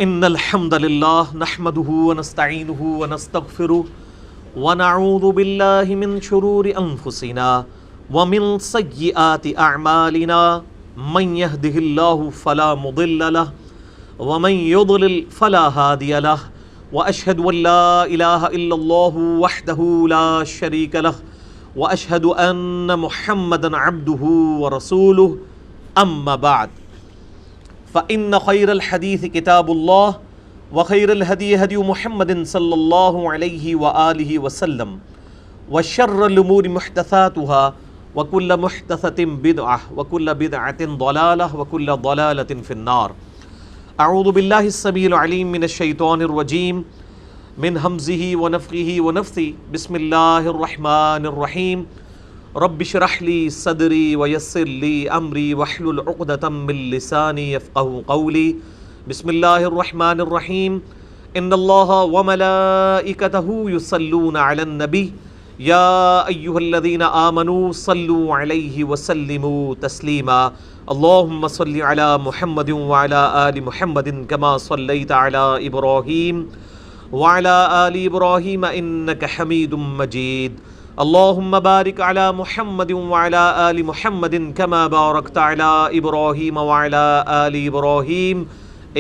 ان الحمد للہ نحمده ونستعینه ونستغفره ونعوذ باللہ من شرور انفسنا ومن سیئات اعمالنا من يهده اللہ فلا مضل له ومن يضلل فلا هادی له واشهد ان لا الہ الا اللہ وحدہ لا شریک له واشهد ان محمدا عبدہ ورسولہ اما بعد فإن خير الحديث كتاب الله وخير الهدي هدي محمد صلى الله عليه وآله وسلم وشر الأمور محدثاتها وكل محدثة بدعة وكل بدعة ضلالة وكل ضلالة في النار. أعوذ بالله السميع العليم من الشيطان الرجيم من همزه ونفخه ونفثه. بسم الله الرحمن الرحيم. رب اشرح لي صدري ويسر لي امري واحلل عقدة من لساني يفقهوا قولي. بسم الله الرحمن الرحيم. ان الله وملائكته يصلون على النبي يا ايها الذين آمنوا صلوا عليه وسلموا تسليما. اللهم صل على محمد وعلى آل محمد كما صليت على إبراهيم وعلى آل إبراهيم إنك حميد مجيد. اللهم بارك على محمد وعلى آل محمد كما باركت على إبراهيم وعلى آل إبراهيم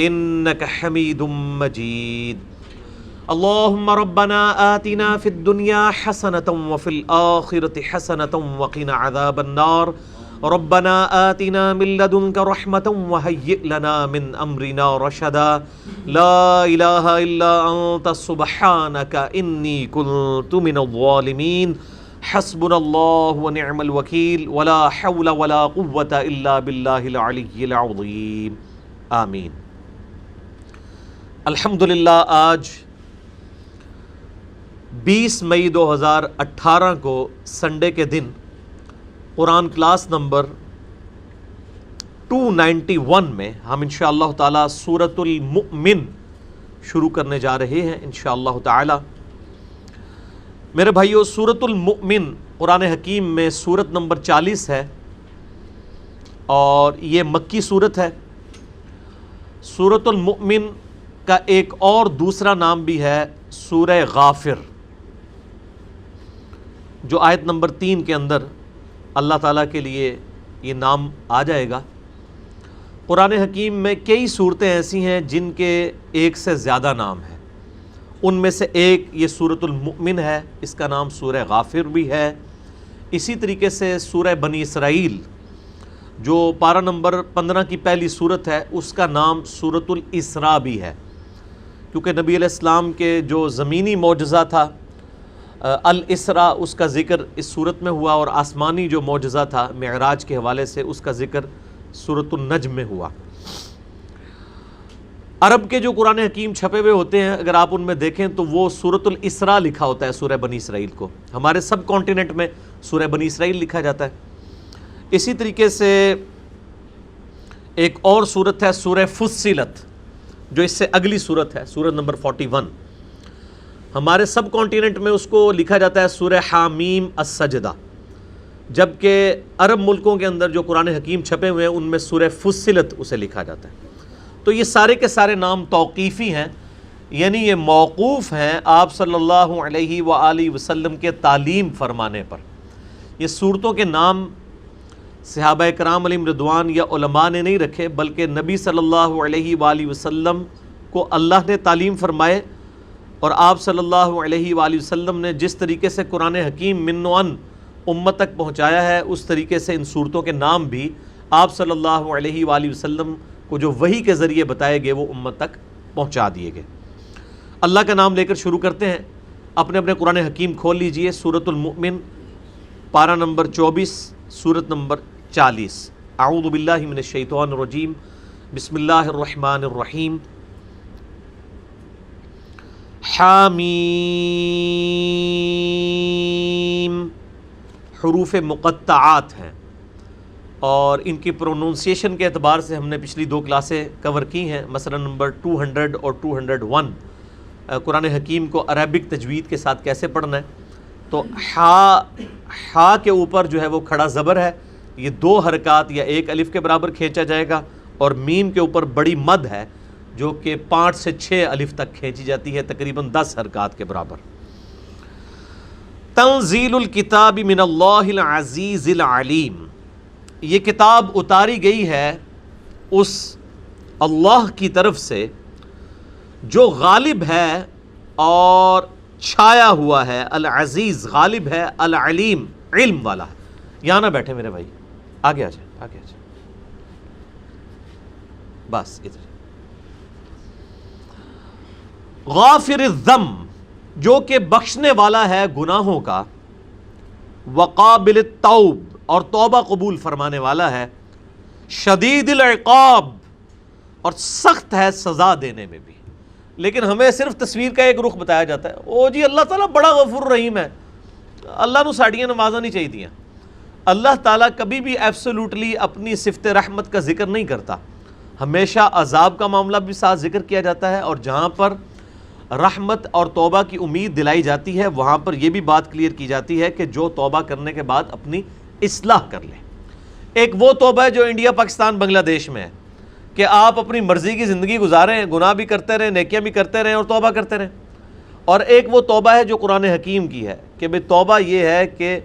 إنك حميد مجيد. اللهم ربنا آتنا في الدنيا حسنة وفي الآخرة حسنة وقنا عذاب النار. ربنا آتنا من لدنك رحمة وهيئ لنا من أمرنا رشدا. لا إله إلا أنت سبحانك إني كنت من الظالمين. حسبنا الله ونعم الوكيل ولا حول ولا قوة إلا بالله العلي العظيم. آمین. الحمدللہ آج 20 مئی 2018 کو سنڈے کے دن قرآن کلاس نمبر 291 میں ہم انشاءاللہ تعالی سورۃ المؤمن شروع کرنے جا رہے ہیں انشاءاللہ تعالی. میرے بھائیو، سورۃ المؤمن قرآن حکیم میں سورت نمبر 40 ہے اور یہ مکی سورت ہے. سورۃ المؤمن کا ایک اور دوسرا نام بھی ہے سورہ غافر، جو آیت نمبر 3 کے اندر اللہ تعالیٰ کے لیے یہ نام آ جائے گا. قرآن حکیم میں کئی صورتیں ایسی ہیں جن کے ایک سے زیادہ نام ہیں. ان میں سے ایک یہ سورۃ المؤمن ہے، اس کا نام سورہ غافر بھی ہے. اسی طریقے سے سورہ بنی اسرائیل جو پارہ نمبر 15 کی پہلی صورت ہے، اس کا نام سورۃ الاسراء بھی ہے، کیونکہ نبی علیہ السلام کے جو زمینی معجزہ تھا الاسراء، اس کا ذکر اس صورت میں ہوا، اور آسمانی جو معجزہ تھا معراج کے حوالے سے اس کا ذکر سورۃ النجم میں ہوا. عرب کے جو قرآن حکیم چھپے ہوئے ہوتے ہیں، اگر آپ ان میں دیکھیں تو وہ سورۃ الاسراء لکھا ہوتا ہے سورہ بنی اسرائیل کو. ہمارے سب کانٹیننٹ میں سورہ بنی اسرائیل لکھا جاتا ہے. اسی طریقے سے ایک اور صورت ہے سورہ فصلت، جو اس سے اگلی صورت ہے، سورت نمبر 41. ہمارے سب کانٹیننٹ میں اس کو لکھا جاتا ہے سورہ حامیم السجدہ، جبکہ عرب ملکوں کے اندر جو قرآن حکیم چھپے ہوئے ہیں ان میں سورہ فصلت اسے لکھا جاتا ہے. تو یہ سارے کے سارے نام توقیفی ہیں، یعنی یہ موقوف ہیں آپ صلی اللہ علیہ وآلہ وسلم کے تعلیم فرمانے پر. یہ صورتوں کے نام صحابہ کرام علیہم رضوان یا علماء نے نہیں رکھے، بلکہ نبی صلی اللہ علیہ وآلہ وسلم کو اللہ نے تعلیم فرمائے، اور آپ صلی اللہ علیہ وآلہ وسلم نے جس طریقے سے قرآن حکیم من و عن امت تک پہنچایا ہے، اس طریقے سے ان صورتوں کے نام بھی آپ صلی اللہ علیہ وآلہ وسلم کو جو وحی کے ذریعے بتائے گئے وہ امت تک پہنچا دیے گئے. اللہ کا نام لے کر شروع کرتے ہیں. اپنے اپنے قرآن حکیم کھول لیجئے. سورۃ المؤمن پارہ نمبر 24 سورت نمبر 40. اعوذ باللہ من الشیطان الرجیم. بسم اللہ الرحمن الرحیم. حامیم. حروف مقطعات ہیں اور ان کی پروننسیشن کے اعتبار سے ہم نے پچھلی 2 کلاسیں کور کی ہیں. مثلا نمبر 200 اور 201 قرآن حکیم کو عربک تجوید کے ساتھ کیسے پڑھنا ہے. تو ہا کے اوپر جو ہے وہ کھڑا زبر ہے، یہ 2 حرکات یا 1 الف کے برابر کھینچا جائے گا، اور میم کے اوپر بڑی مد ہے جو کہ 5 سے 6 الف تک کھینچی جاتی ہے، تقریباً 10 حرکات کے برابر۔ تنزیل الکتاب من اللہ العزیز العلیم، یہ کتاب اتاری گئی ہے اس اللہ کی طرف سے جو غالب ہے اور چھایا ہوا ہے، العزیز غالب ہے، العلیم علم والا ہے۔ یہاں نہ بیٹھے میرے بھائی، آگے آ جائیں، آگے آ جائیں، بس ادھر۔ غافر الذنب، جو کہ بخشنے والا ہے گناہوں کا، وقابل التوب، اور توبہ قبول فرمانے والا ہے، شدید العقاب، اور سخت ہے سزا دینے میں بھی۔ لیکن ہمیں صرف تصویر کا ایک رخ بتایا جاتا ہے، او جی اللہ تعالیٰ بڑا غفور رحیم ہے، اللہ نو ساڑیاں نمازاں نہیں چاہیے دیاں۔ اللہ تعالیٰ کبھی بھی ایبسولوٹلی اپنی صفت رحمت کا ذکر نہیں کرتا، ہمیشہ عذاب کا معاملہ بھی ساتھ ذکر کیا جاتا ہے، اور جہاں پر رحمت اور توبہ کی امید دلائی جاتی ہے وہاں پر یہ بھی بات کلیئر کی جاتی ہے کہ جو توبہ کرنے کے بعد اپنی اصلاح کر لے۔ ایک وہ توبہ ہے جو انڈیا، پاکستان، بنگلہ دیش میں ہے کہ آپ اپنی مرضی کی زندگی گزاریں، گناہ بھی کرتے رہیں، نیکیاں بھی کرتے رہیں اور توبہ کرتے رہیں۔ اور ایک وہ توبہ ہے جو قرآن حکیم کی ہے کہ بھئی توبہ یہ ہے کہ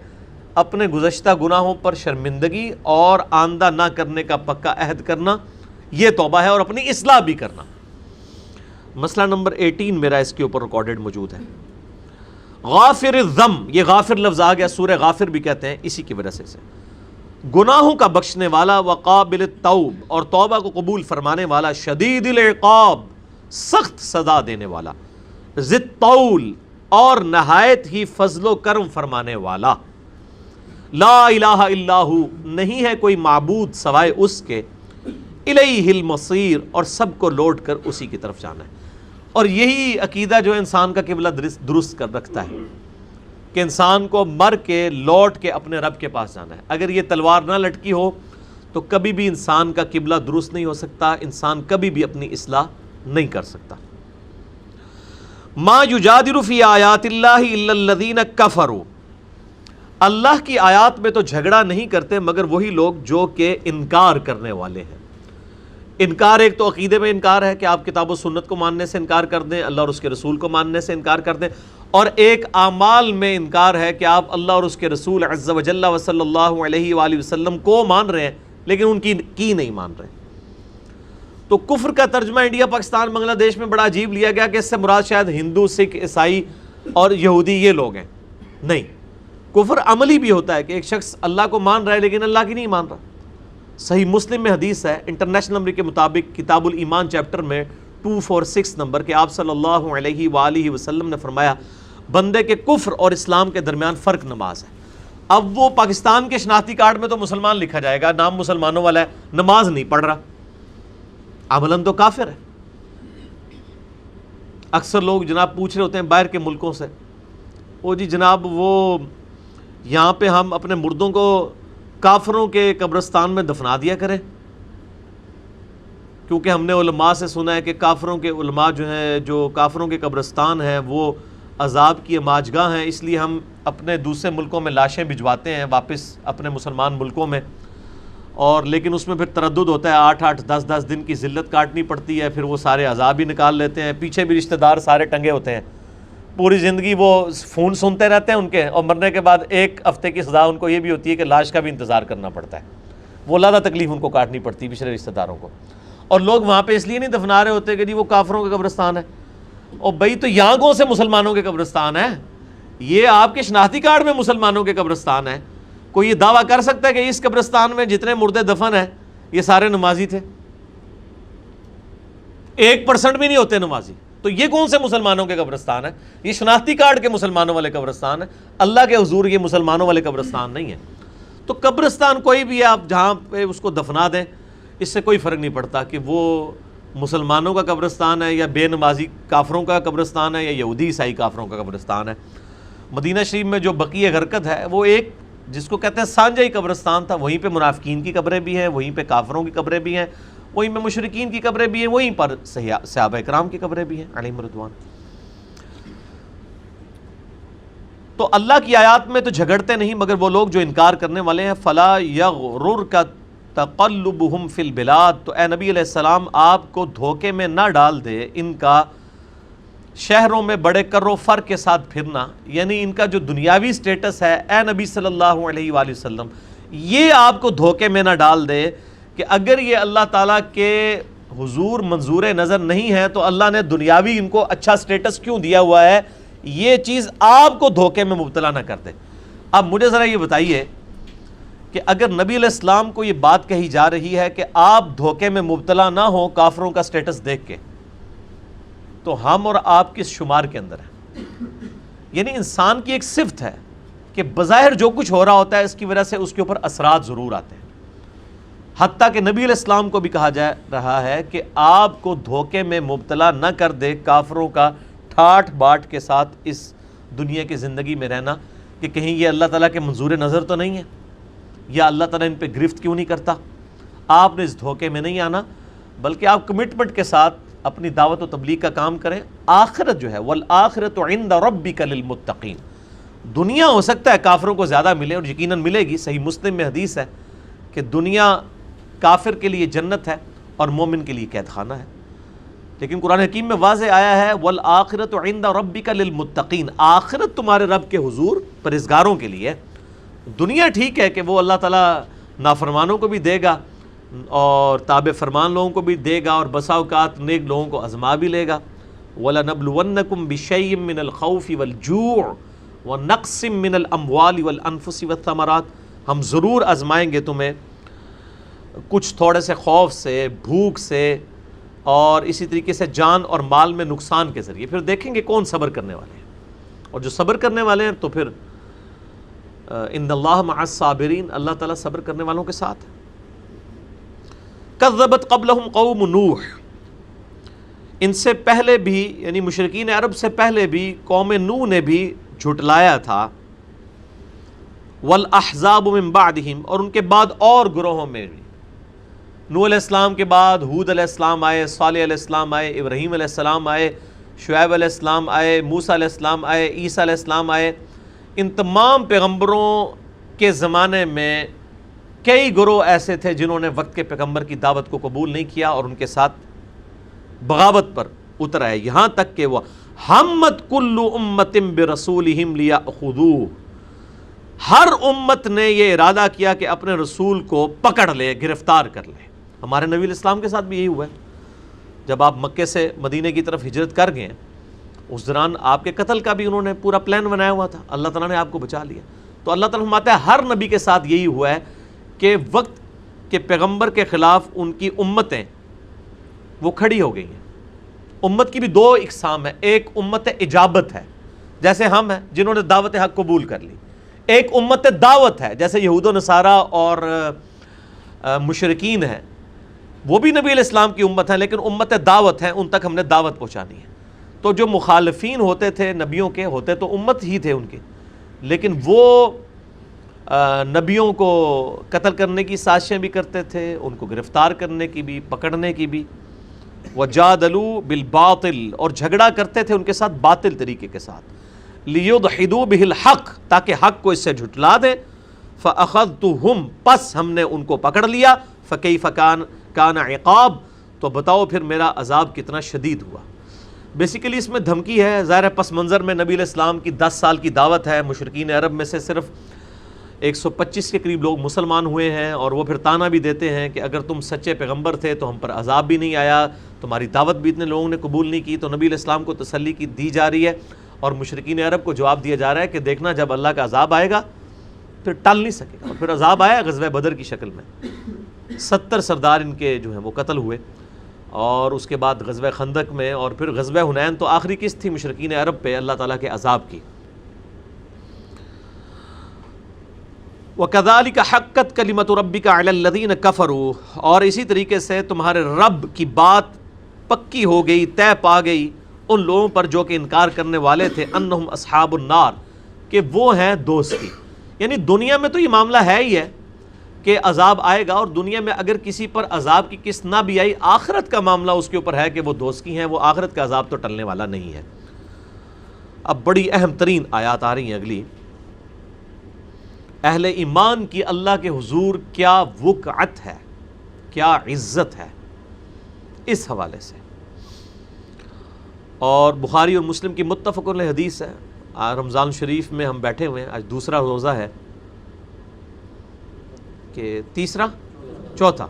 اپنے گزشتہ گناہوں پر شرمندگی اور آئندہ نہ کرنے کا پکا عہد کرنا، یہ توبہ ہے، اور اپنی اصلاح بھی کرنا۔ مسئلہ نمبر 18 میرا اس کے اوپر ریکارڈڈ موجود ہے۔ غافر الذنب، یہ غافر لفظ آ گیا، سورہ غافر بھی کہتے ہیں اسی کی وجہ سے گناہوں کا بخشنے والا، وقابل التوب، اور توبہ کو قبول فرمانے والا، شدید العقاب، سخت سزا دینے والا، ذی الطول، اور نہایت ہی فضل و کرم فرمانے والا۔ لا الہ الا ہو، نہیں ہے کوئی معبود سوائے اس کے، الیہ المصیر، اور سب کو لوٹ کر اسی کی طرف جانا ہے۔ اور یہی عقیدہ جو انسان کا قبلہ درست کر رکھتا ہے کہ انسان کو مر کے لوٹ کے اپنے رب کے پاس جانا ہے۔ اگر یہ تلوار نہ لٹکی ہو تو کبھی بھی انسان کا قبلہ درست نہیں ہو سکتا، انسان کبھی بھی اپنی اصلاح نہیں کر سکتا۔ ما یجادل فی آیات اللہ الا الذین کفروا، اللہ کی آیات میں تو جھگڑا نہیں کرتے مگر وہی لوگ جو کہ انکار کرنے والے ہیں۔ انکار ایک تو عقیدے میں انکار ہے کہ آپ کتاب و سنت کو ماننے سے انکار کر دیں، اللہ اور اس کے رسول کو ماننے سے انکار کر دیں، اور ایک اعمال میں انکار ہے کہ آپ اللہ اور اس کے رسول عز و جل و صلی اللہ علیہ وآلہ وسلم کو مان رہے ہیں لیکن ان کی نہیں مان رہے۔ تو کفر کا ترجمہ انڈیا، پاکستان، بنگلہ دیش میں بڑا عجیب لیا گیا کہ اس سے مراد شاید ہندو، سکھ، عیسائی اور یہودی یہ لوگ ہیں۔ نہیں، کفر عملی بھی ہوتا ہے کہ ایک شخص اللہ کو مان رہا ہے لیکن اللہ کی نہیں مان رہا۔ صحیح مسلم میں حدیث ہے انٹرنیشنل نمبر کے مطابق کتاب الایمان چیپٹر میں 246 نمبر کہ آپ صلی اللہ علیہ وآلہ وسلم نے فرمایا بندے کے کفر اور اسلام کے درمیان فرق نماز ہے۔ اب وہ پاکستان کے شناختی کارڈ میں تو مسلمان لکھا جائے گا، نام مسلمانوں والا ہے، نماز نہیں پڑھ رہا، عملاً تو کافر ہے۔ اکثر لوگ جناب پوچھ رہے ہوتے ہیں باہر کے ملکوں سے، او جی جناب وہ یہاں پہ ہم اپنے مردوں کو کافروں کے قبرستان میں دفنا دیا کریں، کیونکہ ہم نے علماء سے سنا ہے کہ کافروں کے علماء جو ہیں، جو کافروں کے قبرستان ہیں وہ عذاب کی اماجگاہ ہیں، اس لیے ہم اپنے دوسرے ملکوں میں لاشیں بھجواتے ہیں واپس اپنے مسلمان ملکوں میں، اور لیکن اس میں پھر تردد ہوتا ہے، 8 10 دن کی ذلت کاٹنی پڑتی ہے، پھر وہ سارے عذاب ہی نکال لیتے ہیں، پیچھے بھی رشتہ دار سارے ٹنگے ہوتے ہیں، پوری زندگی وہ فون سنتے رہتے ہیں ان کے، اور مرنے کے بعد 1 ہفتے کی سزا ان کو یہ بھی ہوتی ہے کہ لاش کا بھی انتظار کرنا پڑتا ہے، وہ زیادہ تکلیف ان کو کاٹنی پڑتی ہے پچھلے رشتہ داروں کو۔ اور لوگ وہاں پہ اس لیے نہیں دفنا رہے ہوتے کہ جی وہ کافروں کا قبرستان ہے، اور بھائی تو یہاں کون سے مسلمانوں کے قبرستان ہے؟ یہ آپ کے شناختی کارڈ میں مسلمانوں کے قبرستان ہے۔ کوئی یہ دعویٰ کر سکتا ہے کہ اس قبرستان میں جتنے مردے دفن ہیں یہ سارے نمازی تھے؟ 1% بھی نہیں ہوتے نمازی، تو یہ کون سے مسلمانوں کے قبرستان ہے؟ یہ شناختی کارڈ کے مسلمانوں والے قبرستان ہے، اللہ کے حضور یہ مسلمانوں والے قبرستان نہیں ہے۔ تو قبرستان کوئی بھی ہے، آپ جہاں پہ اس کو دفنا دیں، اس سے کوئی فرق نہیں پڑتا کہ وہ مسلمانوں کا قبرستان ہے یا بے نمازی کافروں کا قبرستان ہے یا یہودی عیسائی کافروں کا قبرستان ہے۔ مدینہ شریف میں جو بقیع غرقد ہے وہ ایک جس کو کہتے ہیں سانجائی قبرستان تھا، وہیں پہ منافقین کی قبریں بھی ہیں، وہیں پہ کافروں کی قبریں بھی ہیں، وہیں پہ مشرکین کی قبریں بھی ہیں، وہیں پر صحابہ کرام کی قبریں بھی ہیں علیہم رضوان۔ تو اللہ کی آیات میں تو جھگڑتے نہیں مگر وہ لوگ جو انکار کرنے والے ہیں۔ فلا یغررک تقلبہم فی البلاد، تو اے نبی علیہ السلام آپ کو دھوکے میں نہ ڈال دے ان کا شہروں میں بڑے کر و فر کے ساتھ پھرنا، یعنی ان کا جو دنیاوی سٹیٹس ہے اے نبی صلی اللہ علیہ وآلہ وسلم، یہ آپ کو دھوکے میں نہ ڈال دے کہ اگر یہ اللہ تعالیٰ کے حضور منظور نظر نہیں ہے تو اللہ نے دنیاوی ان کو اچھا سٹیٹس کیوں دیا ہوا ہے، یہ چیز آپ کو دھوکے میں مبتلا نہ کر دے۔ اب مجھے ذرا یہ بتائیے کہ اگر نبی علیہ السلام کو یہ بات کہی جا رہی ہے کہ آپ دھوکے میں مبتلا نہ ہوں کافروں کا سٹیٹس دیکھ کے، تو ہم اور آپ کس شمار کے اندر ہیں؟ یعنی انسان کی ایک صفت ہے کہ بظاہر جو کچھ ہو رہا ہوتا ہے اس کی وجہ سے اس کے اوپر اثرات ضرور آتے ہیں، حتیٰ کہ نبی علیہ السلام کو بھی کہا جا رہا ہے کہ آپ کو دھوکے میں مبتلا نہ کر دے کافروں کا ٹھاٹ باٹ کے ساتھ اس دنیا کی زندگی میں رہنا، کہ کہیں یہ اللہ تعالیٰ کے منظور نظر تو نہیں ہے، یا اللہ تعالیٰ ان پہ گرفت کیوں نہیں کرتا۔ آپ نے اس دھوکے میں نہیں آنا، بلکہ آپ کمٹمنٹ کے ساتھ اپنی دعوت و تبلیغ کا کام کریں۔ آخرت جو ہے وَالْآخِرَةُ عِنْدَ رَبِّكَ لِلْمُتَّقِينَ، دنیا ہو سکتا ہے کافروں کو زیادہ ملے، اور یقیناً ملے گی، صحیح مسلم میں حدیث ہے کہ دنیا کافر کے لیے جنت ہے اور مومن کے لیے قید خانہ ہے، لیکن قرآن حکیم میں واضح آیا ہے وَالْآخِرَةُ عِنْدَ رَبِّكَ لِلْمُتَّقِينَ، آخرت تمہارے رب کے حضور پرہیزگاروں کے لیے۔ دنیا ٹھیک ہے کہ وہ اللہ تعالیٰ نافرمانوں کو بھی دے گا اور تابع فرمان لوگوں کو بھی دے گا، اور بسا اوقات نیک لوگوں کو آزما بھی لے گا۔ وَلَنَبْلُوَنَّكُمْ بِشَيْءٍ مِّنَ الْخَوْفِ وَالْجُوعِ وَنَقْصٍ مِّنَ الْأَمْوَالِ وَالْأَنفُسِ وَالثَّمَرَاتِ، ہم ضرور آزمائیں گے تمہیں کچھ تھوڑے سے خوف سے، بھوک سے، اور اسی طریقے سے جان اور مال میں نقصان کے ذریعے۔ پھر دیکھیں گے کون صبر کرنے والے ہیں، اور جو صبر کرنے والے ہیں تو پھر ان اللہ مع الصابرین، اللہ تعالیٰ صبر کرنے والوں کے ساتھ ہے۔ کذبت قبلہم قوم نوح، ان سے پہلے بھی یعنی مشرکین عرب سے پہلے بھی قوم نوح نے بھی جھٹلایا تھا، والاحزاب من بعدہم، اور ان کے بعد اور گروہوں میں بھی، نوح علیہ السلام کے بعد ہود علیہ السلام آئے، صالح علیہ السلام آئے، ابراہیم علیہ السلام آئے، شعیب علیہ السلام آئے، موسیٰ علیہ السلام آئے، عیسیٰ علیہ السلام آئے۔ ان تمام پیغمبروں کے زمانے میں کئی گروہ ایسے تھے جنہوں نے وقت کے پیغمبر کی دعوت کو قبول نہیں کیا اور ان کے ساتھ بغاوت پر اتر آئے، یہاں تک کہ وہ ہمت کل امت برسولہم لیأخذوہ، ہر امت نے یہ ارادہ کیا کہ اپنے رسول کو پکڑ لے، گرفتار کر لے۔ ہمارے نبی علیہ السلام کے ساتھ بھی یہی ہوا ہے، جب آپ مکے سے مدینے کی طرف ہجرت کر گئے، اس دوران آپ کے قتل کا بھی انہوں نے پورا پلان بنایا ہوا تھا، اللہ تعالیٰ نے آپ کو بچا لیا۔ تو اللہ تعالیٰ فرماتا ہے ہر نبی کے ساتھ یہی ہوا ہے کہ وقت کے پیغمبر کے خلاف ان کی امتیں وہ کھڑی ہو گئی ہیں۔ امت کی بھی دو اقسام ہے، ایک امت اجابت ہے جیسے ہم ہیں جنہوں نے دعوت حق قبول کر لی، ایک امت دعوت ہے جیسے یہود و نصارہ اور مشرکین ہیں، وہ بھی نبی علیہ السلام کی امت ہے لیکن امت دعوت ہے، ان تک ہم نے دعوت پہنچانی ہے۔ تو جو مخالفین ہوتے تھے نبیوں کے، ہوتے تو امت ہی تھے ان کے، لیکن وہ نبیوں کو قتل کرنے کی سازشیں بھی کرتے تھے، ان کو گرفتار کرنے کی بھی، پکڑنے کی بھی۔ وَجَادَلُوا بِالْبَاطِلِ، اور جھگڑا کرتے تھے ان کے ساتھ باطل طریقے کے ساتھ، لِيُدْحِضُوا بِهِ الْحَقِّ، تاکہ حق کو اس سے جھٹلا دیں۔ فَأَخَذْتُهُمْ، پس ہم نے ان کو پکڑ لیا۔ فَكَيْفَ كَانَ عِقَابِ، تو بتاؤ پھر میرا عذاب کتنا شدید ہوا۔ بیسیکلی اس میں دھمکی ہے، ظاہر پس منظر میں نبی علیہ السلام کی 10 سال کی دعوت ہے، مشرکین عرب میں سے صرف 125 کے قریب لوگ مسلمان ہوئے ہیں، اور وہ پھر تانا بھی دیتے ہیں کہ اگر تم سچے پیغمبر تھے تو ہم پر عذاب بھی نہیں آیا، تمہاری دعوت بھی اتنے لوگوں نے قبول نہیں کی۔ تو نبی علیہ السلام کو تسلی کی دی جا رہی ہے، اور مشرکین عرب کو جواب دیا جا رہا ہے کہ دیکھنا جب اللہ کا عذاب آئے گا پھر ٹل نہیں سکے گا۔ اور پھر عذاب آیا غزوہ بدر کی شکل میں، 70 سردار ان کے جو ہیں وہ قتل ہوئے، اور اس کے بعد غزوہ خندق میں، اور پھر غزوہ حنین تو آخری قسط تھی مشرکین عرب پہ اللہ تعالیٰ کے عذاب کی۔ وَكَذَلِكَ حَقَّتْ كَلِمَةُ رَبِّكَ عَلَى الَّذِينَ كَفَرُوا، اور اسی طریقے سے تمہارے رب کی بات پکی ہو گئی، طے پا گئی ان لوگوں پر جو کہ انکار کرنے والے تھے، انہم اصحاب النار، کہ وہ ہیں دوزخی۔ یعنی دنیا میں تو یہ معاملہ ہے ہی ہے کہ عذاب آئے گا، اور دنیا میں اگر کسی پر عذاب کی قسط نہ بھی آئی، آخرت کا معاملہ اس کے اوپر ہے کہ وہ دوزخی ہیں، وہ آخرت کا عذاب تو ٹلنے والا نہیں ہے۔ اب بڑی اہم ترین آیات آ رہی ہیں اگلی۔ اہل ایمان کی اللہ کے حضور کیا وقعت ہے، کیا عزت ہے اس حوالے سے. اور بخاری اور مسلم کی متفق علیہ حدیث ہے. رمضان شریف میں ہم بیٹھے ہوئے ہیں, آج دوسرا روزہ ہے کہ تیسرا چوتھا,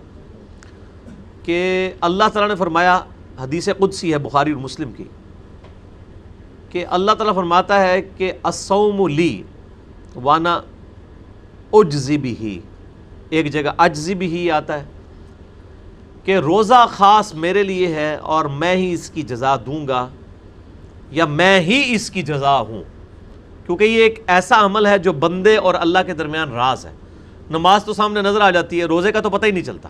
کہ اللہ تعالیٰ نے فرمایا, حدیث قدسی ہے بخاری اور مسلم کی, کہ اللہ تعالیٰ فرماتا ہے کہ الصوم لی وانا اجزی بھی, ایک جگہ اجزی بھی آتا ہے کہ روزہ خاص میرے لیے ہے اور میں ہی اس کی جزا دوں گا, یا میں ہی اس کی جزا ہوں, کیونکہ یہ ایک ایسا عمل ہے جو بندے اور اللہ کے درمیان راز ہے. نماز تو سامنے نظر آ جاتی ہے, روزے کا تو پتہ ہی نہیں چلتا,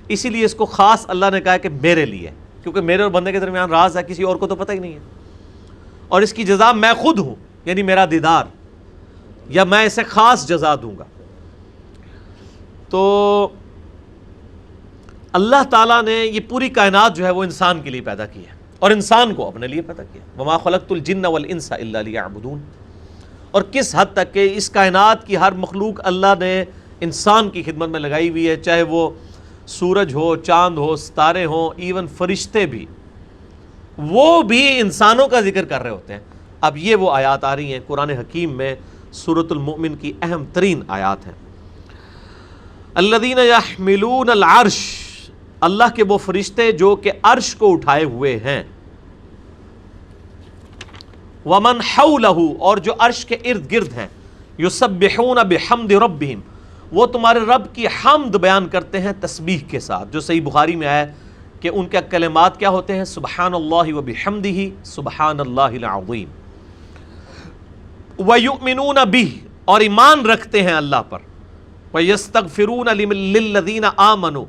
اسی لیے اس کو خاص اللہ نے کہا کہ میرے لیے, کیونکہ میرے اور بندے کے درمیان راز ہے, کسی اور کو تو پتہ ہی نہیں ہے, اور اس کی جزا میں خود ہوں, یعنی میرا دیدار, یا میں اسے خاص جزا دوں گا. تو اللہ تعالیٰ نے یہ پوری کائنات جو ہے وہ انسان کے لیے پیدا کی ہے, اور انسان کو اپنے لیے پیدا کیا. وما خلقت الجن والانس الا لیعبدون. اور کس حد تک کہ اس کائنات کی ہر مخلوق اللہ نے انسان کی خدمت میں لگائی ہوئی ہے, چاہے وہ سورج ہو, چاند ہو, ستارے ہوں, ایون فرشتے بھی, وہ بھی انسانوں کا ذکر کر رہے ہوتے ہیں. اب یہ وہ آیات آ رہی ہیں قرآن حکیم میں, سورۃ المؤمن کی اہم ترین آیات ہیں. الذین یحملون العرش, اللہ کے وہ فرشتے جو کہ عرش کو اٹھائے ہوئے ہیں, ومن حولہ, اور جو عرش کے ارد گرد ہیں, یسبحون بحمد ربہم, وہ تمہارے رب کی حمد بیان کرتے ہیں تسبیح کے ساتھ, جو صحیح بخاری میں آیا کہ ان کے کلمات کیا ہوتے ہیں, سبحان اللہ وبحمدہ سبحان اللہ العظیم. ویؤمنون بہ, اور ایمان رکھتے ہیں اللہ پر, ویستغفرون للذین آمنوا,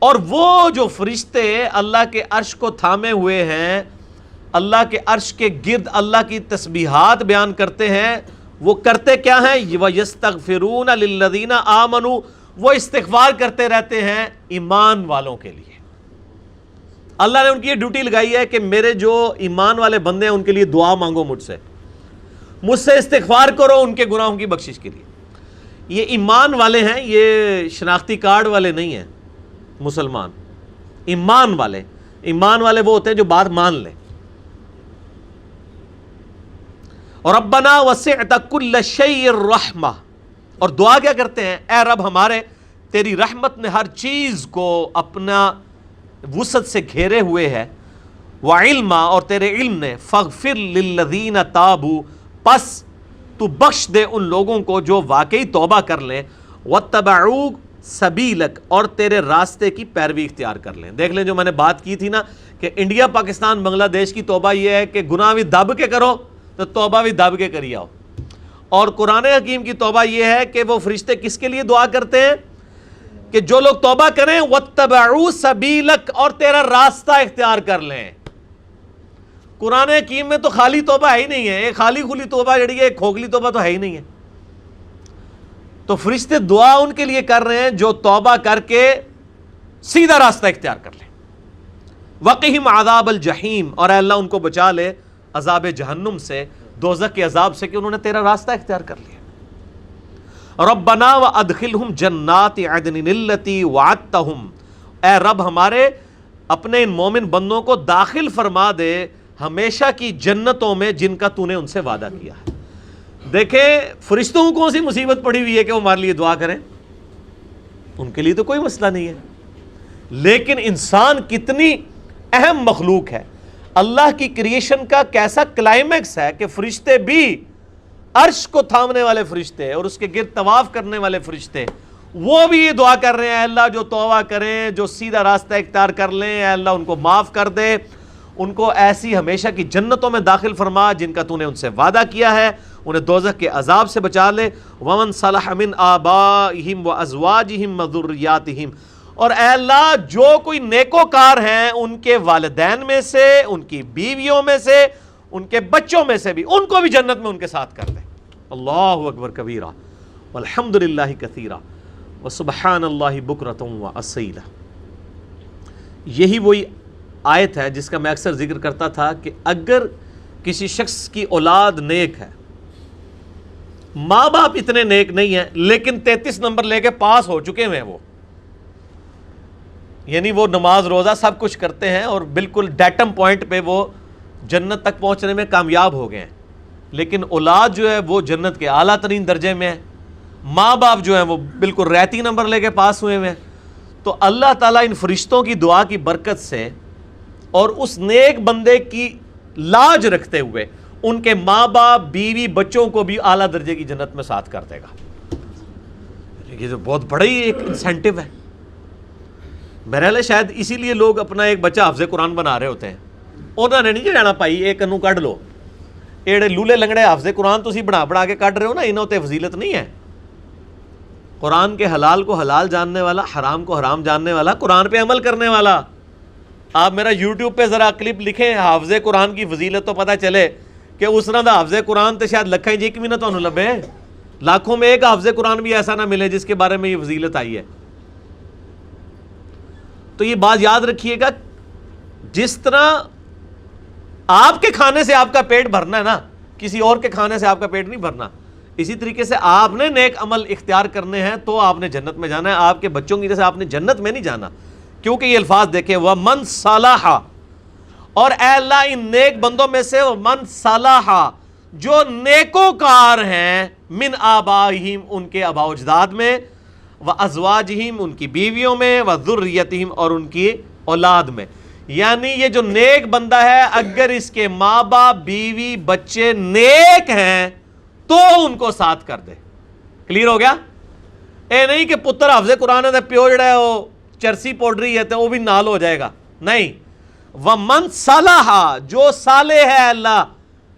اور وہ جو فرشتے اللہ کے عرش کو تھامے ہوئے ہیں, اللہ کے عرش کے گرد اللہ کی تسبیحات بیان کرتے ہیں, وہ کرتے کیا ہیں, وَيَسْتَغْفِرُونَ لِلَّذِينَ آمَنُوا, وہ استغفار کرتے رہتے ہیں ایمان والوں کے لیے. اللہ نے ان کی یہ ڈیوٹی لگائی ہے کہ میرے جو ایمان والے بندے ہیں ان کے لیے دعا مانگو مجھ سے استغفار کرو ان کے گناہوں کی بخشش کے لیے. یہ ایمان والے ہیں, یہ شناختی کارڈ والے نہیں ہیں مسلمان. ایمان والے وہ ہوتے ہیں جو بات مان لیں. اور ربنا وسعت کل شیء الرحمہ, اور دعا کیا کرتے ہیں, اے رب ہمارے, تیری رحمت نے ہر چیز کو اپنا وسعت سے گھیرے ہوئے ہے, وعلما, اور تیرے علم نے, فاغفر للذین تابوا, پس تو بخش دے ان لوگوں کو جو واقعی توبہ کر لیں, واتبعوا سبیلک, اور تیرے راستے کی پیروی اختیار کر لیں. دیکھ لیں جو میں نے بات کی تھی نا کہ انڈیا پاکستان بنگلہ دیش کی توبہ یہ ہے کہ گناہ بھی دب کے کرو تو توبہ بھی دب کے کری آؤ, اور قرآن حکیم کی توبہ یہ ہے کہ وہ فرشتے کس کے لیے دعا کرتے ہیں کہ جو لوگ توبہ کریں, واتبعوا سبیلک, اور تیرا راستہ اختیار کر لیں. قرآن حکیم میں تو خالی توبہ ہے ہی نہیں ہے, ایک خالی کھلی توبہ جڑی ہے, ایک کھوکھلی توبہ تو ہے ہی نہیں ہے. تو فرشتے دعا ان کے لیے کر رہے ہیں جو توبہ کر کے سیدھا راستہ اختیار کر لیں. وقہم عذاب الجحیم, اور اے اللہ ان کو بچا لے عذاب جہنم سے, دوزخ کے عذاب سے, کہ انہوں نے تیرا راستہ اختیار کر لیا. ربنا وادخلہم جنات عدن التی وعدتہم, اے رب ہمارے اپنے ان مومن بندوں کو داخل فرما دے ہمیشہ کی جنتوں میں جن کا تو نے ان سے وعدہ کیا ہے. دیکھیں فرشتوں کو کون سی مصیبت پڑی ہوئی ہے کہ وہ ہمارے لیے دعا کریں, ان کے لیے تو کوئی مسئلہ نہیں ہے, لیکن انسان کتنی اہم مخلوق ہے, اللہ کی کریشن کا کیسا کلائمیکس ہے کہ فرشتے بھی, عرش کو تھامنے والے فرشتے اور اس کے گرد طواف کرنے والے فرشتے, وہ بھی یہ دعا کر رہے ہیں, اے اللہ جو توبہ کریں, جو سیدھا راستہ اختیار کر لیں, اے اللہ ان کو معاف کر دے, ان کو ایسی ہمیشہ کی جنتوں میں داخل فرما جن کا تو نے ان سے وعدہ کیا ہے, انہیں دوزخ کے عذاب سے بچا لے. ومن صلح من آبائہم وازواجہم وذریاتہم, اور اے اللہ جو کوئی نیکوکار ہیں ان کے والدین میں سے, ان کی بیویوں میں سے, ان کے بچوں میں سے بھی, ان کو بھی جنت میں ان کے ساتھ کر دے. اللہ اکبر کبیرہ والحمد للہ کثیرہ وسبحان اللہ بکرۃ واصیلہ. یہی وہی آیت ہے جس کا میں اکثر ذکر کرتا تھا کہ اگر کسی شخص کی اولاد نیک ہے, ماں باپ اتنے نیک نہیں ہیں لیکن 33 نمبر لے کے پاس ہو چکے ہیں, وہ یعنی وہ نماز روزہ سب کچھ کرتے ہیں اور بالکل ڈیٹم پوائنٹ پہ وہ جنت تک پہنچنے میں کامیاب ہو گئے ہیں، لیکن اولاد جو ہے وہ جنت کے اعلیٰ ترین درجے میں ہے، ماں باپ جو ہیں وہ بالکل ریتی نمبر لے کے پاس ہوئے ہیں۔ تو اللہ تعالیٰ ان فرشتوں کی دعا کی برکت سے اور اس نیک بندے کی لاج رکھتے ہوئے ان کے ماں باپ بیوی بچوں کو بھی اعلیٰ درجے کی جنت میں ساتھ کر دے گا۔ یہ تو بہت بڑا ہی ایک انسینٹو ہے۔ بہرحال شاید اسی لیے لوگ اپنا ایک بچہ حافظ قرآن بنا رہے ہوتے ہیں، انہوں نے نہیں جانا پائی ایک کنوں کڈ لو، ایڑے لولے لنگڑے حافظ قرآن تسی بنا کے کڈ رہے ہو نا، انہوں تے فضیلت نہیں ہے۔ قرآن کے حلال کو حلال جاننے والا، حرام کو حرام جاننے والا، قرآن پہ عمل کرنے والا۔ آپ میرا یوٹیوب پہ ذرا کلپ لکھیں حافظ قرآن کی فضیلت تو پتہ چلے کہ اس طرح دا حافظ قرآن تے شاید لکھیں جی ایک بھی نہ تانوں لبے، لاکھوں میں ایک حافظ قرآن بھی ایسا نہ ملے جس کے بارے میں یہ فضیلت آئی ہے۔ تو یہ بات یاد رکھیے گا، جس طرح آپ کے کھانے سے آپ کا پیٹ بھرنا ہے نا، کسی اور کے کھانے سے آپ کا پیٹ نہیں بھرنا، اسی طریقے سے آپ نے نیک عمل اختیار کرنے ہیں تو آپ نے جنت میں جانا ہے، آپ کے بچوں کی جیسے آپ نے جنت میں نہیں جانا۔ کیونکہ یہ الفاظ دیکھیں وَمَنْ صَلَحَ، اور اے اللہ ان نیک بندوں میں سے وَمَنْ صَلَحَ جو نیکوکار ہیں، من آبائہم ان کے آباء و اجداد میں، وَأَزْوَاجِهِمْ ان کی بیویوں میں، وَذُرِّيَّتِهِمْ اور ان کی اولاد میں۔ یعنی یہ جو نیک بندہ ہے اگر اس کے ماں باپ بیوی بچے نیک ہیں تو ان کو ساتھ کر دے۔ کلیئر ہو گیا؟ اے نہیں کہ پتر حافظ قرآن ہے پیو جڑا ہے وہ چرسی پوڈری ہے تو وہ بھی نال ہو جائے گا، نہیں۔ وَمَنْ صَلَحَ جو صالح ہے اللہ،